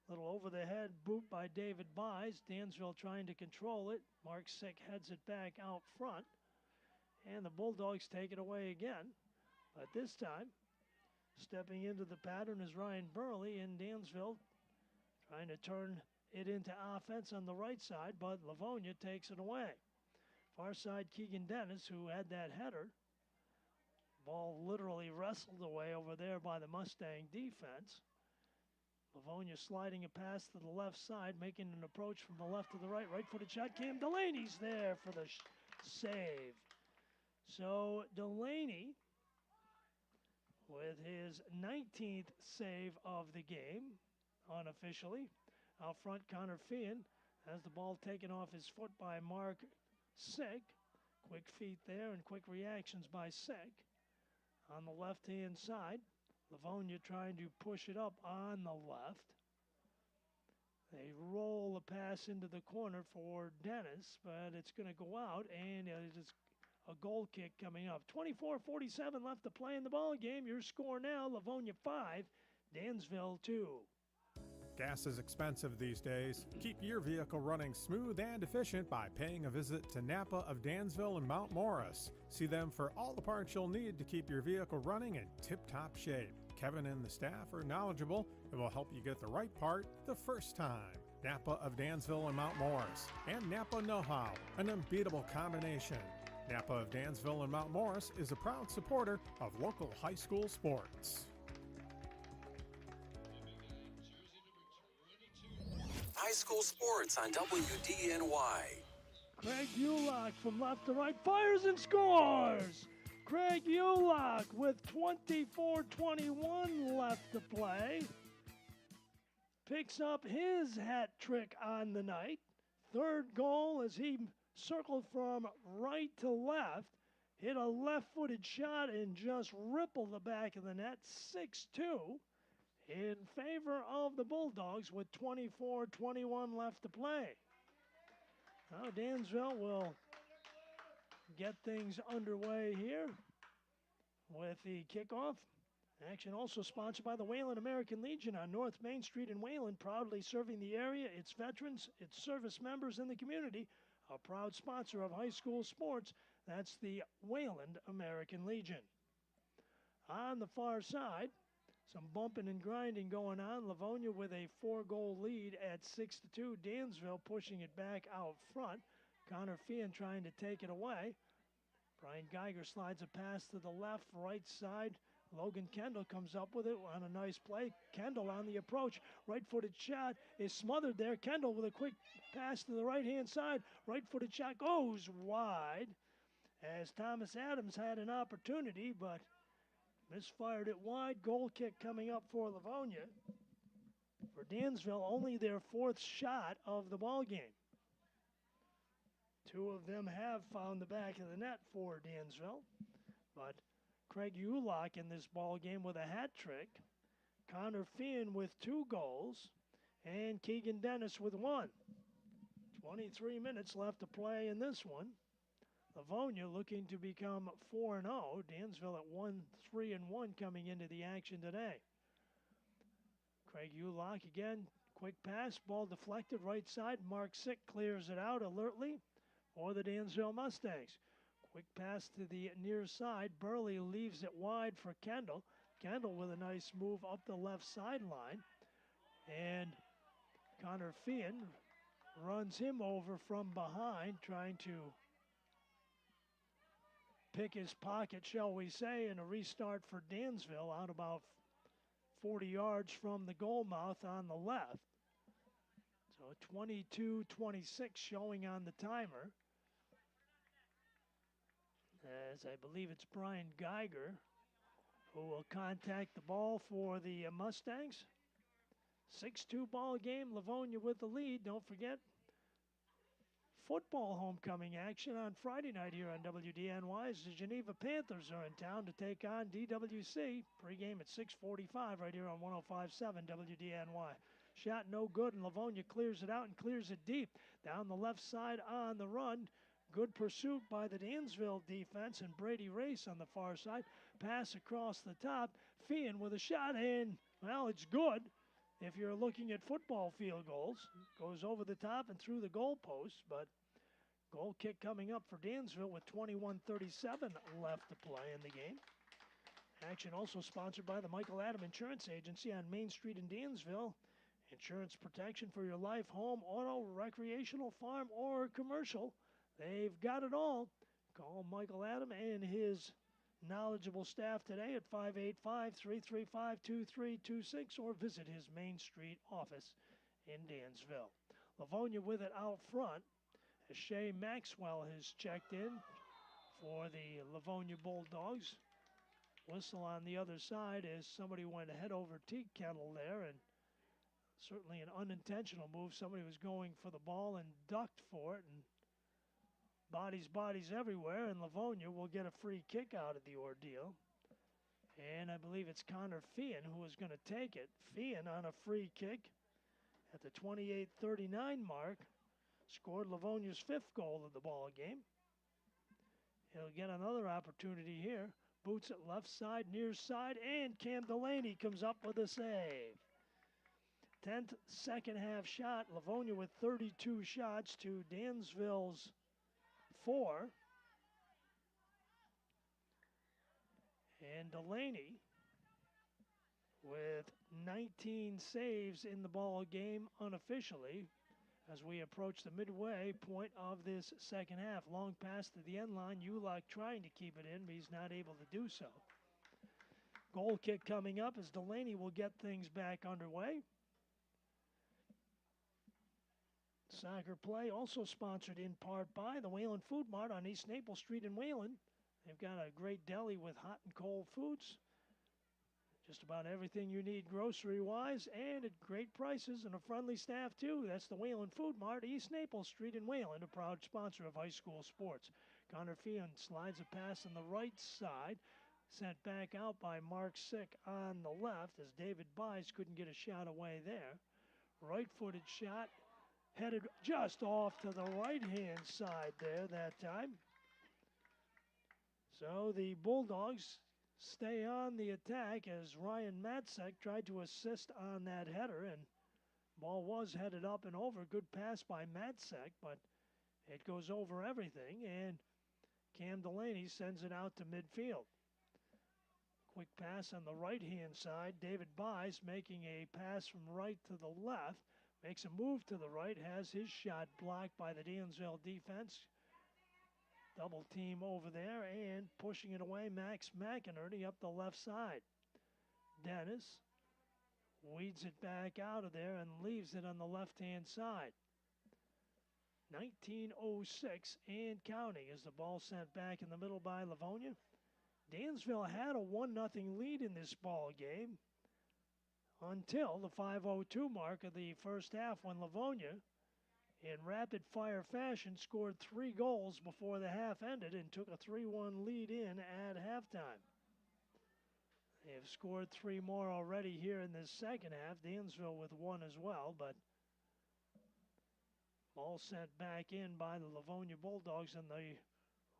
Little over the head boot by David Buys. Dansville trying to control it. Mark Sick heads it back out front. And the Bulldogs take it away again. But this time, stepping into the pattern is Ryan Burley, and Dansville trying to turn it into offense on the right side, but Livonia takes it away. Far side, Keegan Dennis, who had that header. Ball literally wrestled away over there by the Mustang defense. Livonia sliding a pass to the left side, making an approach from the left to the right. Right-footed shot. Cam Delaney's there for the save. So Delaney, with his 19th save of the game, unofficially. Out front, Connor Feehan has the ball taken off his foot by Mark Sick. Quick feet there and quick reactions by Sick. On the left-hand side, Livonia trying to push it up on the left. They roll the pass into the corner for Dennis, but it's going to go out, and it is a goal kick coming up. 24:47 left to play in the ball game. Your score now, Livonia 5, Dansville 2. Gas is expensive these days. Keep your vehicle running smooth and efficient by paying a visit to Napa of Dansville and Mount Morris. See them for all the parts you'll need to keep your vehicle running in tip-top shape. Kevin and the staff are knowledgeable and will help you get the right part the first time. Napa of Dansville and Mount Morris, and Napa Know-How, an unbeatable combination. Napa of Dansville and Mount Morris is a proud supporter of local high school sports. High school sports on WDNY. Craig Ulock from left to right fires and scores. Craig Ulock with 24:21 left to play. Picks up his hat trick on the night. Third goal as he circled from right to left. Hit a left-footed shot and just rippled the back of the net. 6-2. In favor of the Bulldogs with 24:21 left to play. Now Dansville will get things underway here with the kickoff. Action also sponsored by the Wayland American Legion on North Main Street in Wayland, proudly serving the area, its veterans, its service members, and the community. A proud sponsor of high school sports. That's the Wayland American Legion. On the far side, some bumping and grinding going on. Livonia with a 4-goal lead at 6-2. Dansville pushing it back out front. Connor Feehan trying to take it away. Brian Geiger slides a pass to the left, right side. Logan Kendall comes up with it on a nice play. Kendall on the approach. Right-footed shot is smothered there. Kendall with a quick pass to the right-hand side. Right-footed shot goes wide as Thomas Adams had an opportunity, but misfired it wide. Goal kick coming up for Livonia. For Dansville, only their 4th shot of the ball game. 2 of them have found the back of the net for Dansville, but Craig Ulock in this ball game with a hat trick. Connor Feehan with 2 goals, and Keegan Dennis with 1. 23 minutes left to play in this one. Livonia looking to become 4-0. Dansville at 1-3-1 coming into the action today. Craig Ulock again, quick pass, ball deflected right side. Mark Sick clears it out alertly for the Dansville Mustangs. Quick pass to the near side. Burley leaves it wide for Kendall. Kendall with a nice move up the left sideline. And Connor Feehan runs him over from behind, trying to pick his pocket, shall we say, and a restart for Dansville out about 40 yards from the goal mouth on the left. So So 22:26 showing on the timer. As I believe it's Brian Geiger who will contact the ball for the Mustangs. 6-2 ball game, Livonia with the lead. Don't forget, football homecoming action on Friday night here on WDNY as the Geneva Panthers are in town to take on DWC. Pregame at 6:45 right here on 105.7 WDNY. Shot no good, and Livonia clears it out and clears it deep. Down the left side on the run. Good pursuit by the Dansville defense and Brady Race on the far side. Pass across the top. Feehan with a shot, and, well, it's good. If you're looking at football field goals, goes over the top and through the goalpost, but goal kick coming up for Dansville with 21:37 left to play in the game. Action also sponsored by the Michael Adam Insurance Agency on Main Street in Dansville. Insurance protection for your life, home, auto, recreational, farm, or commercial. They've got it all. Call Michael Adam and his knowledgeable staff today at 585-335-2326 or visit his Main Street office in Dansville. Livonia with it out front as Shay Maxwell has checked in for the Livonia Bulldogs. Whistle on the other side as somebody went head over tea kettle there, and certainly an unintentional move. Somebody was going for the ball and ducked for it, and bodies everywhere, and Livonia will get a free kick out of the ordeal. And I believe it's Connor Feehan who is going to take it. Feehan on a free kick at the 28:39 mark scored Livonia's 5th goal of the ball game. He'll get another opportunity here. Boots it left side, near side, and Cam Delaney comes up with a save. 10th second half shot. Livonia with 32 shots to Dansville's 4. And Delaney with 19 saves in the ball game unofficially as we approach the midway point of this second half. Long pass to the end line. Ulock trying to keep it in, but he's not able to do so. Goal kick coming up as Delaney will get things back underway. Soccer play also sponsored in part by the Whalen Food Mart on East Naples Street in Whalen. They've got a great deli with hot and cold foods. Just about everything you need grocery-wise and at great prices and a friendly staff too. That's the Whalen Food Mart, East Naples Street in Whalen, a proud sponsor of high school sports. Connor Feehan slides a pass on the right side. Sent back out by Mark Sick on the left as David Bice couldn't get a shot away there. Right-footed shot. Headed just off to the right-hand side there that time. So the Bulldogs stay on the attack as Ryan Matzek tried to assist on that header, and ball was headed up and over. Good pass by Matzek, but it goes over everything, and Cam Delaney sends it out to midfield. Quick pass on the right-hand side. David Bice making a pass from right to the left. Makes a move to the right, has his shot blocked by the Dansville defense. Double team over there and pushing it away, Max McInerney up the left side. Dennis weeds it back out of there and leaves it on the left-hand side. 19:06 and counting as the ball sent back in the middle by Livonia. Dansville had a 1-0 lead in this ball game until the 5:02 mark of the first half when Livonia, in rapid-fire fashion, scored 3 goals before the half ended and took a 3-1 lead in at halftime. They have scored 3 more already here in this second half, Dansville with 1 as well, but ball sent back in by the Livonia Bulldogs on the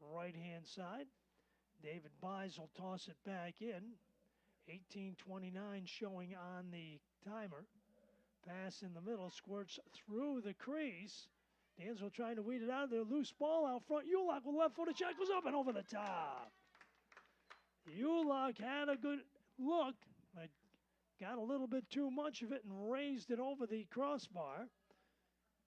right-hand side. David Bice will toss it back in. 18:29 showing on the timer. Pass in the middle, squirts through the crease. Dansville trying to weed it out of there. Loose ball out front. Ulock with left-footed shot goes up and over the top. Ulock had a good look, but got a little bit too much of it and raised it over the crossbar.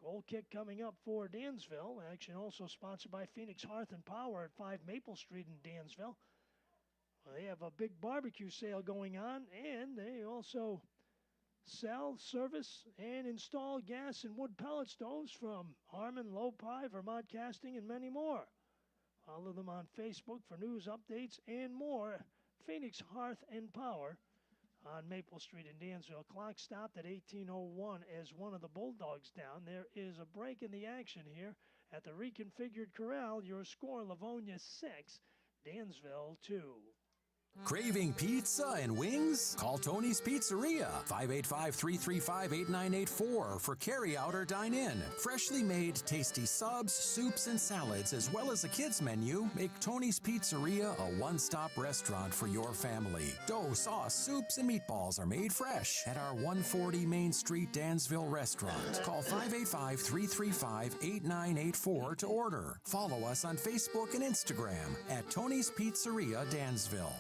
Goal kick coming up for Dansville. Action also sponsored by Phoenix Hearth and Power at 5 Maple Street in Dansville. Well, they have a big barbecue sale going on, and they also sell, service, and install gas and wood pellet stoves from Harmon, Lopi, Vermont Casting, and many more. Follow them on Facebook for news, updates, and more. Phoenix Hearth and Power on Maple Street in Dansville. Clock stopped at 18:01 as one of the Bulldogs down. There is a break in the action here at the reconfigured corral. Your score, Livonia 6, Dansville 2. Craving pizza and wings? Call Tony's Pizzeria, 585-335-8984 for carry-out or dine-in. Freshly made, tasty subs, soups, and salads, as well as a kids menu, make Tony's Pizzeria a one-stop restaurant for your family. Dough, sauce, soups, and meatballs are made fresh at our 140 Main Street Dansville restaurant. Call 585-335-8984 to order. Follow us on Facebook and Instagram at Tony's Pizzeria Dansville.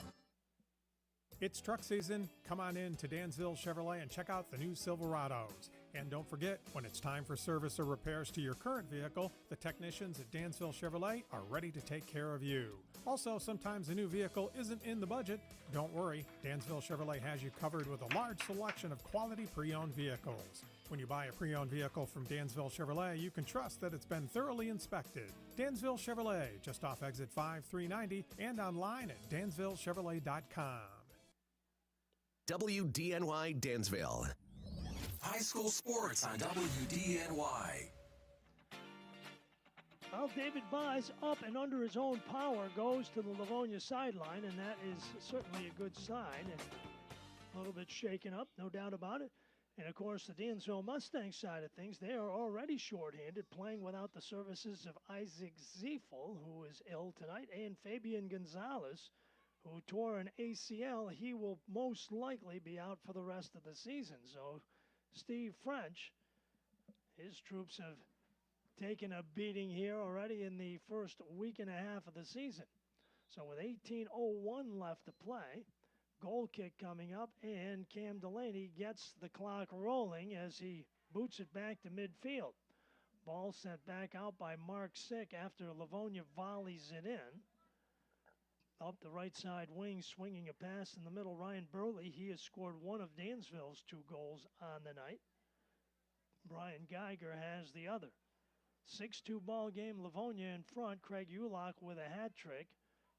It's truck season. Come on in to Dansville Chevrolet and check out the new Silverados. And don't forget, when it's time for service or repairs to your current vehicle, the technicians at Dansville Chevrolet are ready to take care of you. Also, sometimes a new vehicle isn't in the budget. Don't worry, Dansville Chevrolet has you covered with a large selection of quality pre-owned vehicles. When you buy a pre-owned vehicle from Dansville Chevrolet, you can trust that it's been thoroughly inspected. Dansville Chevrolet, just off exit 5390 and online at dansvillechevrolet.com. WDNY Dansville. High school sports on WDNY. Well, David Buys, up and under his own power, goes to the Livonia sideline, and that is certainly a good sign. And a little bit shaken up, no doubt about it. And, of course, the Dansville Mustangs side of things, they are already shorthanded, playing without the services of Isaac Ziefel, who is ill tonight, and Fabian Gonzalez, who tore an ACL. He will most likely be out for the rest of the season. So Steve French, his troops have taken a beating here already in the first week and a half of the season. So with 18:01 left to play, goal kick coming up, and Cam Delaney gets the clock rolling as he boots it back to midfield. Ball sent back out by Mark Sick after Livonia volleys it in. Up the right side wing, swinging a pass in the middle, Ryan Burley. He has scored one of Dansville's 2 goals on the night. Brian Geiger has the other. 6-2 ball game, Livonia in front. Craig Ulock with a hat trick.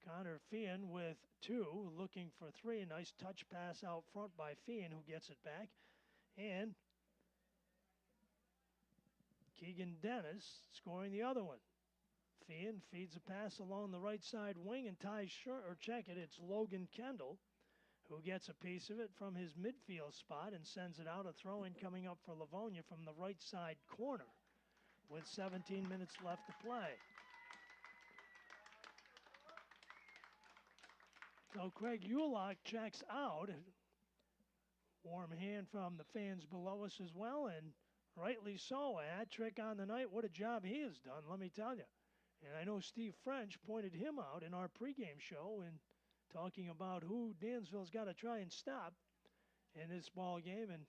Connor Feehan with 2, looking for 3. A nice touch pass out front by Feehan, who gets it back. And Keegan Dennis scoring the other one. Feehan feeds a pass along the right side wing and ties check it. It's Logan Kendall who gets a piece of it from his midfield spot and sends it out. A throw-in coming up for Livonia from the right side corner with 17 minutes left to play. So Craig Ulock checks out. Warm hand from the fans below us as well, and rightly so. A hat trick on the night. What a job he has done, let me tell you. And I know Steve French pointed him out in our pregame show and talking about who Dansville's got to try and stop in this ball game, and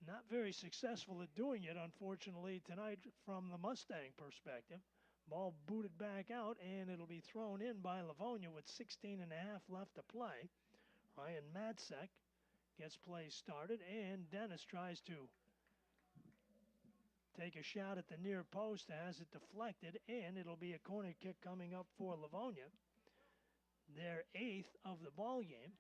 not very successful at doing it, unfortunately, tonight from the Mustang perspective. Ball booted back out, and it'll be thrown in by Livonia with 16 and a half left to play. Ryan Matzek gets play started, and Dennis tries to take a shot at the near post, has it deflected, and it'll be a corner kick coming up for Livonia. Their 8th of the ball game.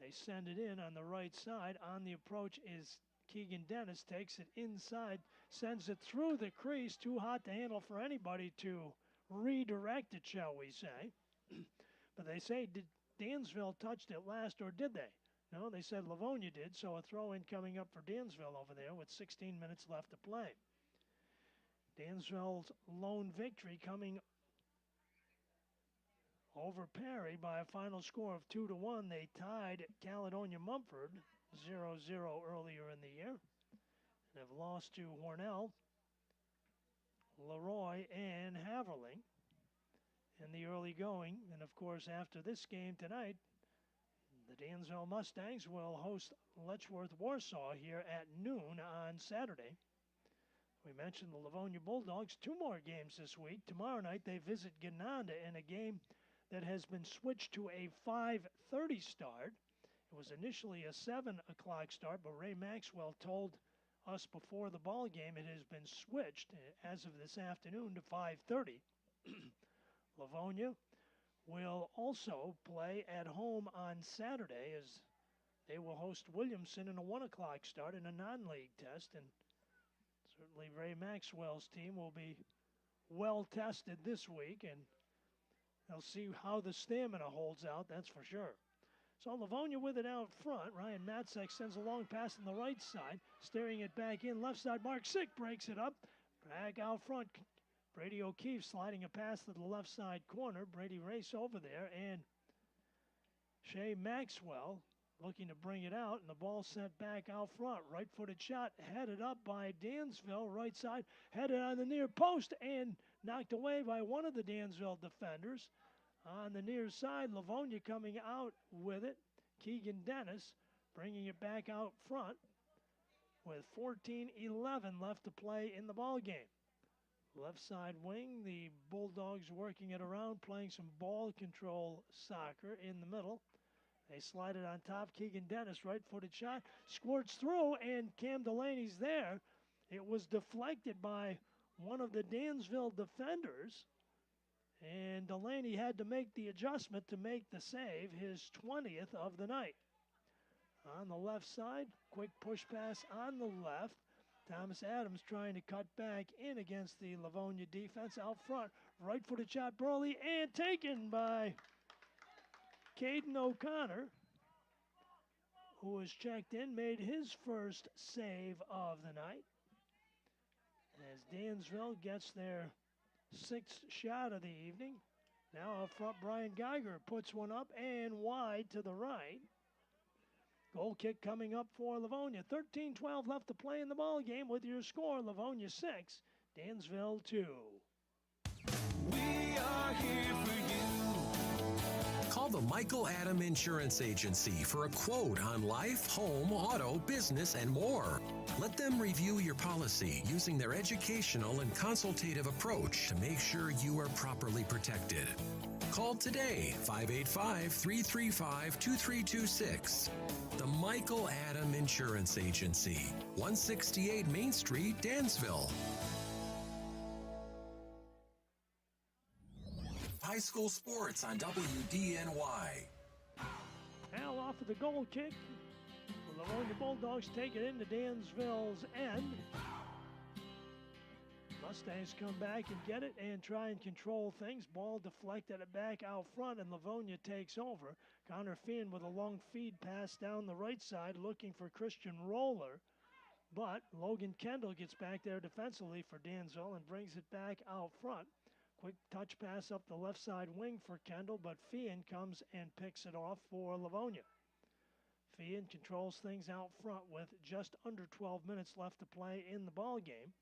They send it in on the right side. On the approach is Keegan Dennis, takes it inside, sends it through the crease, too hot to handle for anybody to redirect it, shall we say. But they say, did Dansville touched it last, or did they? No, they said Livonia did, so a throw-in coming up for Dansville over there with 16 minutes left to play. Dansville's lone victory coming over Perry by a final score of 2-1. They tied Caledonia Mumford 0-0 earlier in the year and have lost to Hornell, Leroy, and Haverling in the early going. And of course, after this game tonight, the Dansville Mustangs will host Letchworth Warsaw here at noon on Saturday. We mentioned the Livonia Bulldogs, 2 more games this week. Tomorrow night they visit Gananda in a game that has been switched to a 5:30 start. It was initially a 7 o'clock start, but Ray Maxwell told us before the ball game it has been switched as of this afternoon to 5:30. Livonia will also play at home on Saturday as they will host Williamson in a 1 o'clock start in a non-league test, and certainly Ray Maxwell's team will be well tested this week, and they'll see how the stamina holds out, that's for sure. So Livonia with it out front. Ryan Matzek sends a long pass on the right side, steering it back in. Left side, Mark Sick breaks it up. Back out front, Brady O'Keefe sliding a pass to the left side corner. Brady race over there, and Shea Maxwell looking to bring it out, and the ball sent back out front. Right-footed shot headed up by Dansville. Right side headed on the near post and knocked away by one of the Dansville defenders. On the near side, Livonia coming out with it. Keegan Dennis bringing it back out front with 14:11 left to play in the ball game. Left side wing, the Bulldogs working it around, playing some ball control soccer in the middle. They slide it on top. Keegan Dennis, right-footed shot, squirts through, and Cam Delaney's there. It was deflected by one of the Dansville defenders, and Delaney had to make the adjustment to make the save, his 20th of the night. On the left side, quick push pass on the left. Thomas Adams trying to cut back in against the Livonia defense out front. Right-footed shot, Burley, and taken by Caden O'Connor, who was checked in, made his first save of the night. As Dansville gets their 6th shot of the evening. Now up front, Brian Geiger puts one up and wide to the right. Goal kick coming up for Livonia. 13-12 left to play in the ball game with your score, Livonia 6, Dansville 2. We are here for you. Call the Michael Adam Insurance Agency for a quote on life, home, auto, business, and more. Let them review your policy using their educational and consultative approach to make sure you are properly protected. Call today, 585-335-2326. The Michael Adam Insurance Agency, 168 Main Street, Dansville. High school sports on WDNY. Now off of the goal kick. The Livonia Bulldogs take it into Dansville's end. Mustangs come back and get it and try and control things. Ball deflected it back out front, and Livonia takes over. Connor Feehan with a long feed pass down the right side looking for Christian Roller. But Logan Kendall gets back there defensively for Dansville and brings it back out front. Quick touch pass up the left side wing for Kendall, but Feehan comes and picks it off for Livonia. Feehan controls things out front with just under 12 minutes left to play in the ball game.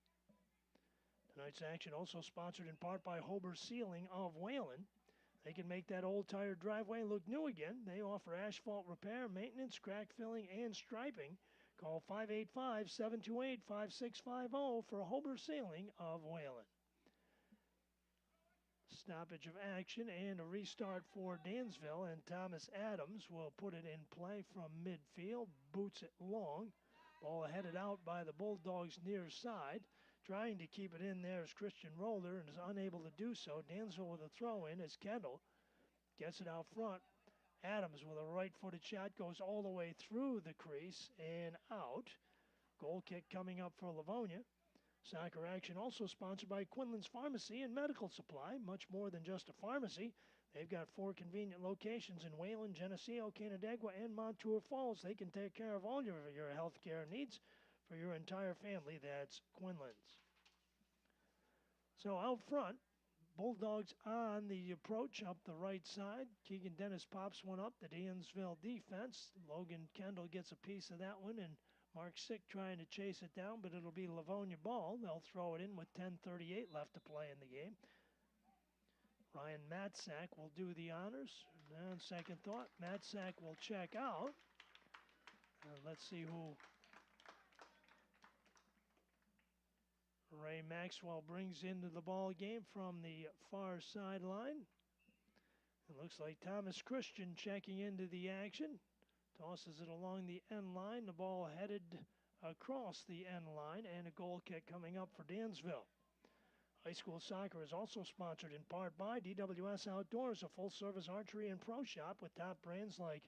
Tonight's action also sponsored in part by Hober Sealing of Wayland. They can make that old tired driveway look new again. They offer asphalt repair, maintenance, crack filling, and striping. Call 585-728-5650 for Hober Sealing of Wayland. Stoppage of action and a restart for Dansville, and Thomas Adams will put it in play from midfield, boots it long. Ball headed out by the Bulldogs near side. Trying to keep it in there is Christian Roller and is unable to do so. Dansville with a throw in as Kendall gets it out front. Adams with a right-footed shot goes all the way through the crease and out. Goal kick coming up for Livonia. Soccer action also sponsored by Quinlan's Pharmacy and Medical Supply. Much more than just a pharmacy. They've got 4 convenient locations in Wayland, Geneseo, Canandaigua, and Montour Falls. They can take care of all your health care needs for your entire family. That's Quinlan's. So out front, Bulldogs on the approach up the right side. Keegan Dennis pops one up. The Dansville defense. Logan Kendall gets a piece of that one, and Mark Sick trying to chase it down, but it'll be Livonia ball. They'll throw it in with 10:38 left to play in the game. Ryan Matzak will do the honors. And on second thought, Matzak will check out. Let's see who Ray Maxwell brings into the ball game from the far sideline. It looks like Thomas Christian checking into the action. Tosses it along the end line. The ball headed across the end line, and a goal kick coming up for Dansville. High school soccer is also sponsored in part by DWS Outdoors, a full-service archery and pro shop with top brands like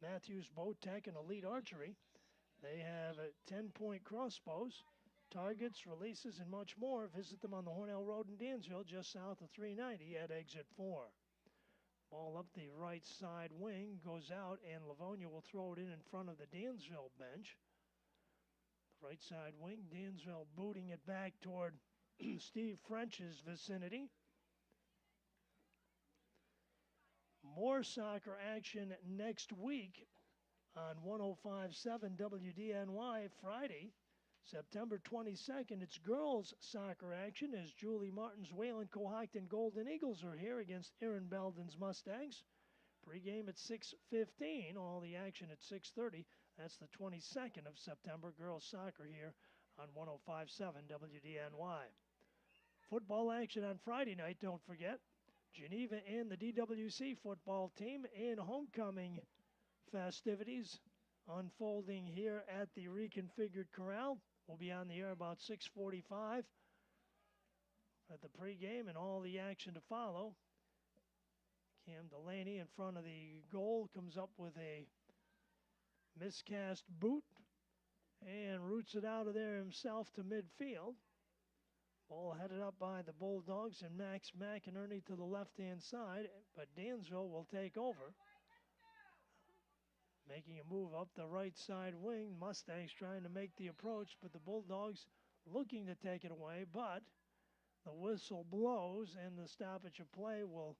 Matthews Bow Tech and Elite Archery. They have 10-point crossbows, targets, releases, and much more. Visit them on the Hornell Road in Dansville, just south of 390 at exit 4. Ball up the right side wing, goes out, and Livonia will throw it in front of the Dansville bench. The right side wing, Dansville booting it back toward Steve French's vicinity. More soccer action next week on 105.7 WDNY Friday, September 22nd. It's girls soccer action as Julie Martin's Wayland Cohocton Golden Eagles are here against Aaron Belden's Mustangs. Pre-game at 6:15, all the action at 6:30. That's the 22nd of September, girls soccer here on 105.7 WDNY. Football action on Friday night, don't forget. Geneva and the DWC football team in homecoming festivities unfolding here at the reconfigured corral. We'll be on the air about 6:45 at the pregame and all the action to follow. Cam Delaney in front of the goal comes up with a miscast boot and roots it out of there himself to midfield. Ball headed up by the Bulldogs and Max McInerney to the left-hand side, but Dansville will take over. Making a move up the right side wing. Mustangs trying to make the approach, but the Bulldogs looking to take it away, but the whistle blows and the stoppage of play will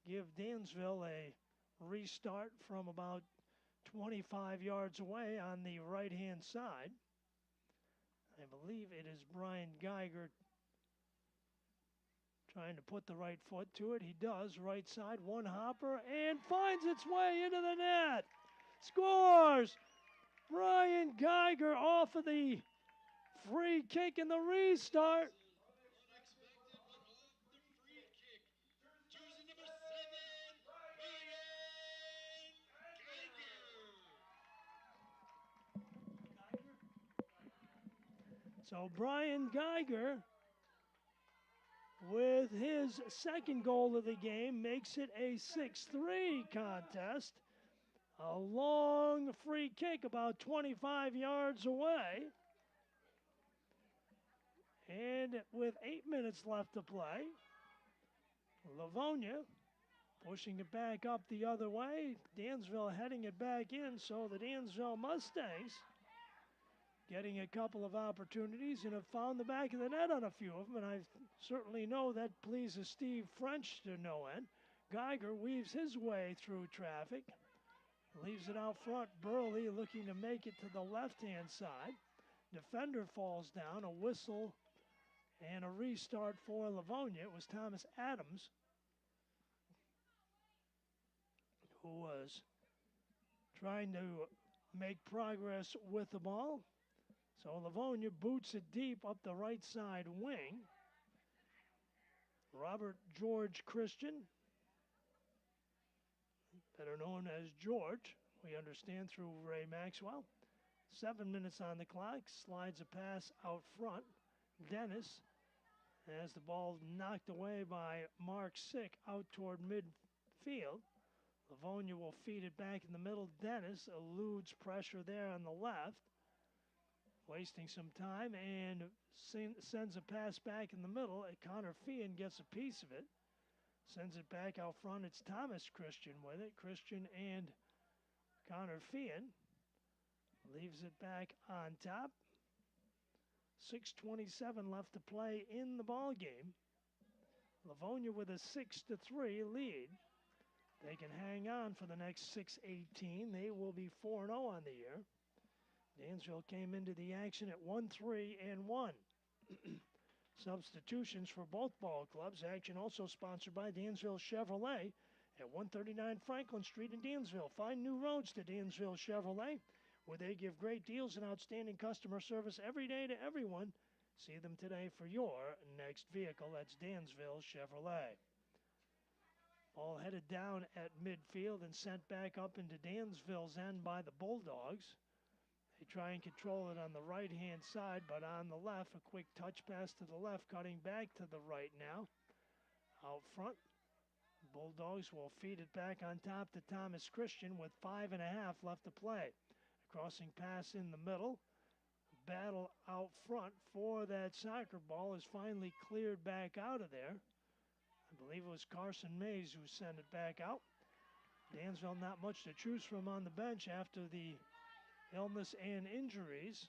give Dansville a restart from about 25 yards away on the right-hand side. I believe it is Brian Geiger trying to put the right foot to it. He does. Right side, one hopper, and finds its way into the net. Scores! Brian Geiger off of the free kick in the restart. So Brian Geiger, with his second goal of the game, makes it a 6-3 contest. A long free kick about 25 yards away. And with 8 minutes left to play, Livonia pushing it back up the other way. Dansville heading it back in, so the Dansville Mustangs getting a couple of opportunities and have found the back of the net on a few of them, and I certainly know that pleases Steve French to no end. Geiger weaves his way through traffic, leaves it out front. Burley looking to make it to the left-hand side. Defender falls down, a whistle, and a restart for Livonia. It was Thomas Adams who was trying to make progress with the ball. So Livonia boots it deep up the right side wing. Robert George Christian, better known as George, we understand through Ray Maxwell. 7 minutes on the clock, slides a pass out front. Dennis has the ball knocked away by Mark Sick out toward midfield. Livonia will feed it back in the middle. Dennis eludes pressure there on the left, wasting some time, and sends a pass back in the middle. Connor Feehan gets a piece of it, sends it back out front. It's Thomas Christian with it. Christian and Connor Feehan leaves it back on top. 6:27 left to play in the ball game. Livonia with a 6-3 lead. They can hang on for the next 6:18. They will be 4-0 on the year. Dansville came into the action at 1-3-1. Substitutions for both ball clubs. Action also sponsored by Dansville Chevrolet at 139 Franklin Street in Dansville. Find new roads to Dansville Chevrolet, where they give great deals and outstanding customer service every day to everyone. See them today for your next vehicle. That's Dansville Chevrolet. Ball headed down at midfield and sent back up into Dansville's end by the Bulldogs. They try and control it on the right-hand side, but on the left, a quick touch pass to the left, cutting back to the right now. Out front, Bulldogs will feed it back on top to Thomas Christian with 5.5 left to play. A crossing pass in the middle. Battle out front for that soccer ball is finally cleared back out of there. I believe it was Carson Mays who sent it back out. Dansville not much to choose from on the bench after the illness and injuries.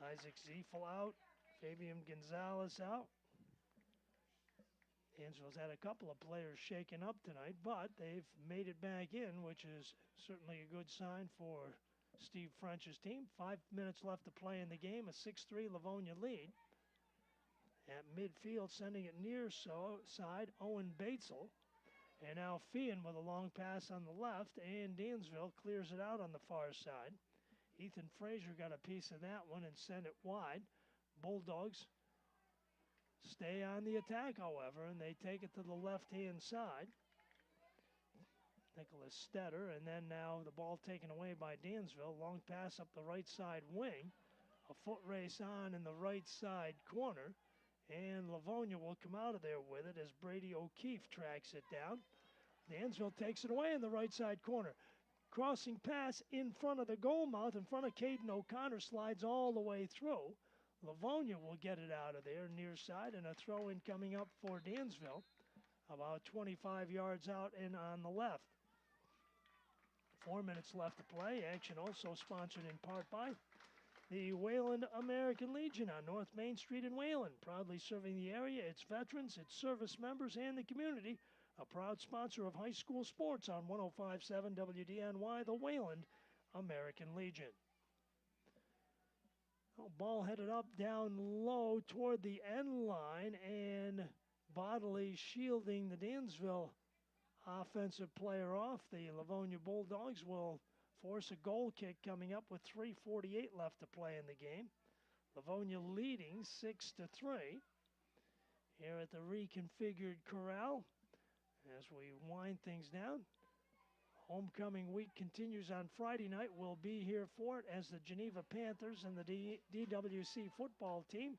Isaac Ziefel out. Fabian Gonzalez out. Dansville's had a couple of players shaken up tonight, but they've made it back in, which is certainly a good sign for Steve French's team. 5 minutes left to play in the game, a 6-3 Livonia lead. At midfield, sending it near side, Owen Batesel. And now Feehan with a long pass on the left, and Dansville clears it out on the far side. Ethan Frazier got a piece of that one and sent it wide. Bulldogs stay on the attack, however, and they take it to the left-hand side. Nicholas Stetter, and then now the ball taken away by Dansville. Long pass up the right side wing. A foot race on in the right side corner. And Livonia will come out of there with it as Brady O'Keefe tracks it down. Dansville takes it away in the right side corner. Crossing pass in front of the goal mouth, in front of Caden O'Connor, slides all the way through. Livonia will get it out of there near side, and a throw-in coming up for Dansville, about 25 yards out and on the left. 4 minutes left to play. Action also sponsored in part by the Wayland American Legion on North Main Street in Wayland, proudly serving the area, its veterans, its service members, and the community. A proud sponsor of high school sports on 105.7 WDNY, the Wayland American Legion. Ball headed up down low toward the end line, and bodily shielding the Dansville offensive player off. The Livonia Bulldogs will force a goal kick coming up with 3:48 left to play in the game. Livonia leading 6-3 here at the reconfigured corral as we wind things down. Homecoming week continues on Friday night. We'll be here for it as the Geneva Panthers and the DWC football team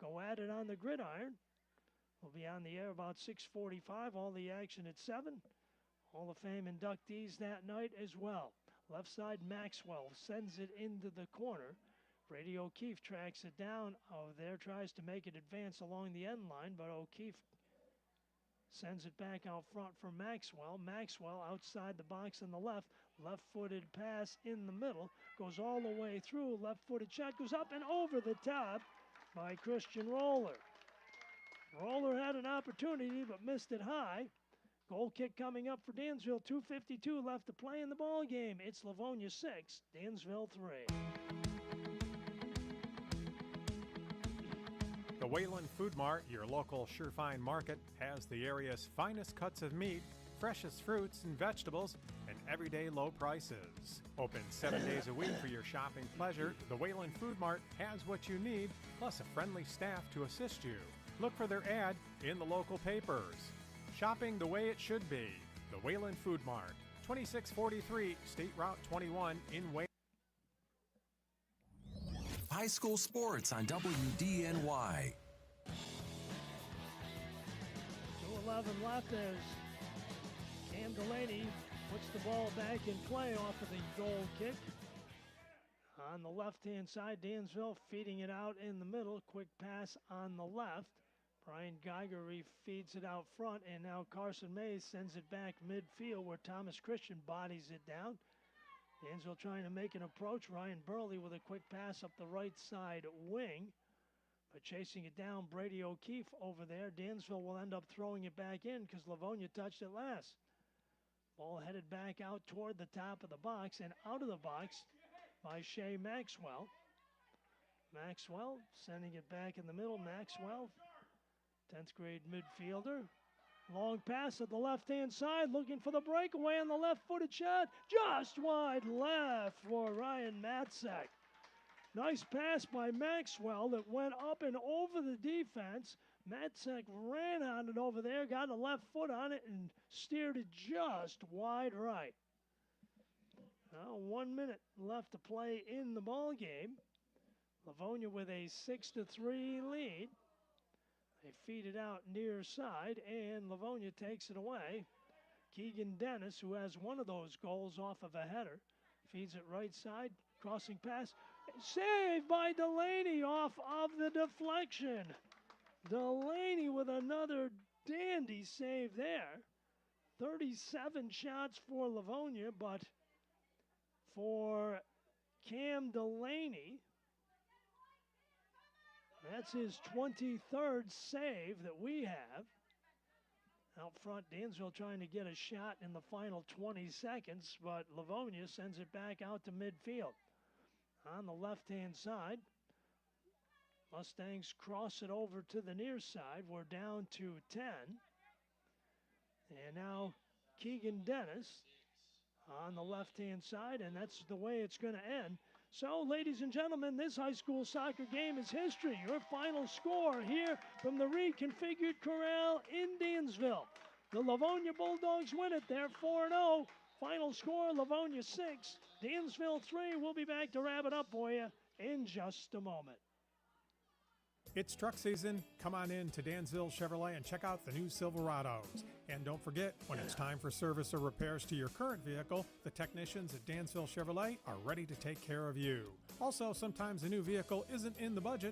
go at it on the gridiron. We'll be on the air about 6:45. All the action at 7. Hall of Fame inductees that night as well. Left side, Maxwell sends it into the corner. Brady O'Keefe tracks it down over there, tries to make it advance along the end line, but O'Keefe sends it back out front for Maxwell. Maxwell outside the box on the left. Left-footed pass in the middle. Goes all the way through. Left-footed shot goes up and over the top by Christian Roller. Roller had an opportunity but missed it high. Goal kick coming up for Dansville. 2:52 left to play in the ball game. It's Livonia 6, Dansville 3. The Wayland Food Mart, your local Surefine market, has the area's finest cuts of meat, freshest fruits and vegetables, and everyday low prices. Open 7 days a week for your shopping pleasure, the Wayland Food Mart has what you need, plus a friendly staff to assist you. Look for their ad in the local papers. Shopping the way it should be. The Wayland Food Mart, 2643 State Route 21 in Wayland. High school sports on WDNY. 2:11 left as Cam Delaney puts the ball back in play off of the goal kick. On the left-hand side, Dansville feeding it out in the middle. Quick pass on the left. Brian Geiger feeds it out front, and now Carson Mays sends it back midfield where Thomas Christian bodies it down. Dansville trying to make an approach. Ryan Burley with a quick pass up the right side wing. But chasing it down, Brady O'Keefe over there. Dansville will end up throwing it back in because Livonia touched it last. Ball headed back out toward the top of the box and out of the box by Shea Maxwell. Maxwell sending it back in the middle. Maxwell, 10th grade midfielder. Long pass at the left-hand side, looking for the breakaway on the left-footed shot. Just wide left for Ryan Matzek. Nice pass by Maxwell that went up and over the defense. Matzek ran on it over there, got a left foot on it, and steered it just wide right. Now 1 minute left to play in the ball game. Livonia with a 6-3 lead. They feed it out near side, and Livonia takes it away. Keegan Dennis, who has one of those goals off of a header, feeds it right side, crossing pass. Saved by Delaney off of the deflection. Delaney with another dandy save there. 37 shots for Livonia, but for Cam Delaney, that's his 23rd save that we have. Out front, Dansville trying to get a shot in the final 20 seconds, but Livonia sends it back out to midfield. On the left-hand side, Mustangs cross it over to the near side. We're down to 10. And now Keegan Dennis on the left-hand side, and that's the way it's going to end. So, ladies and gentlemen, this high school soccer game is history. Your final score here from the reconfigured corral in Dansville. The Livonia Bulldogs win it. They're 4-0. Final score, Livonia 6, Dansville 3. We'll be back to wrap it up for you in just a moment. It's truck season. Come on in to Dansville Chevrolet and check out the new Silverados. And don't forget, when it's time for service or repairs to your current vehicle, the technicians at Dansville Chevrolet are ready to take care of you. Also, sometimes a new vehicle isn't in the budget,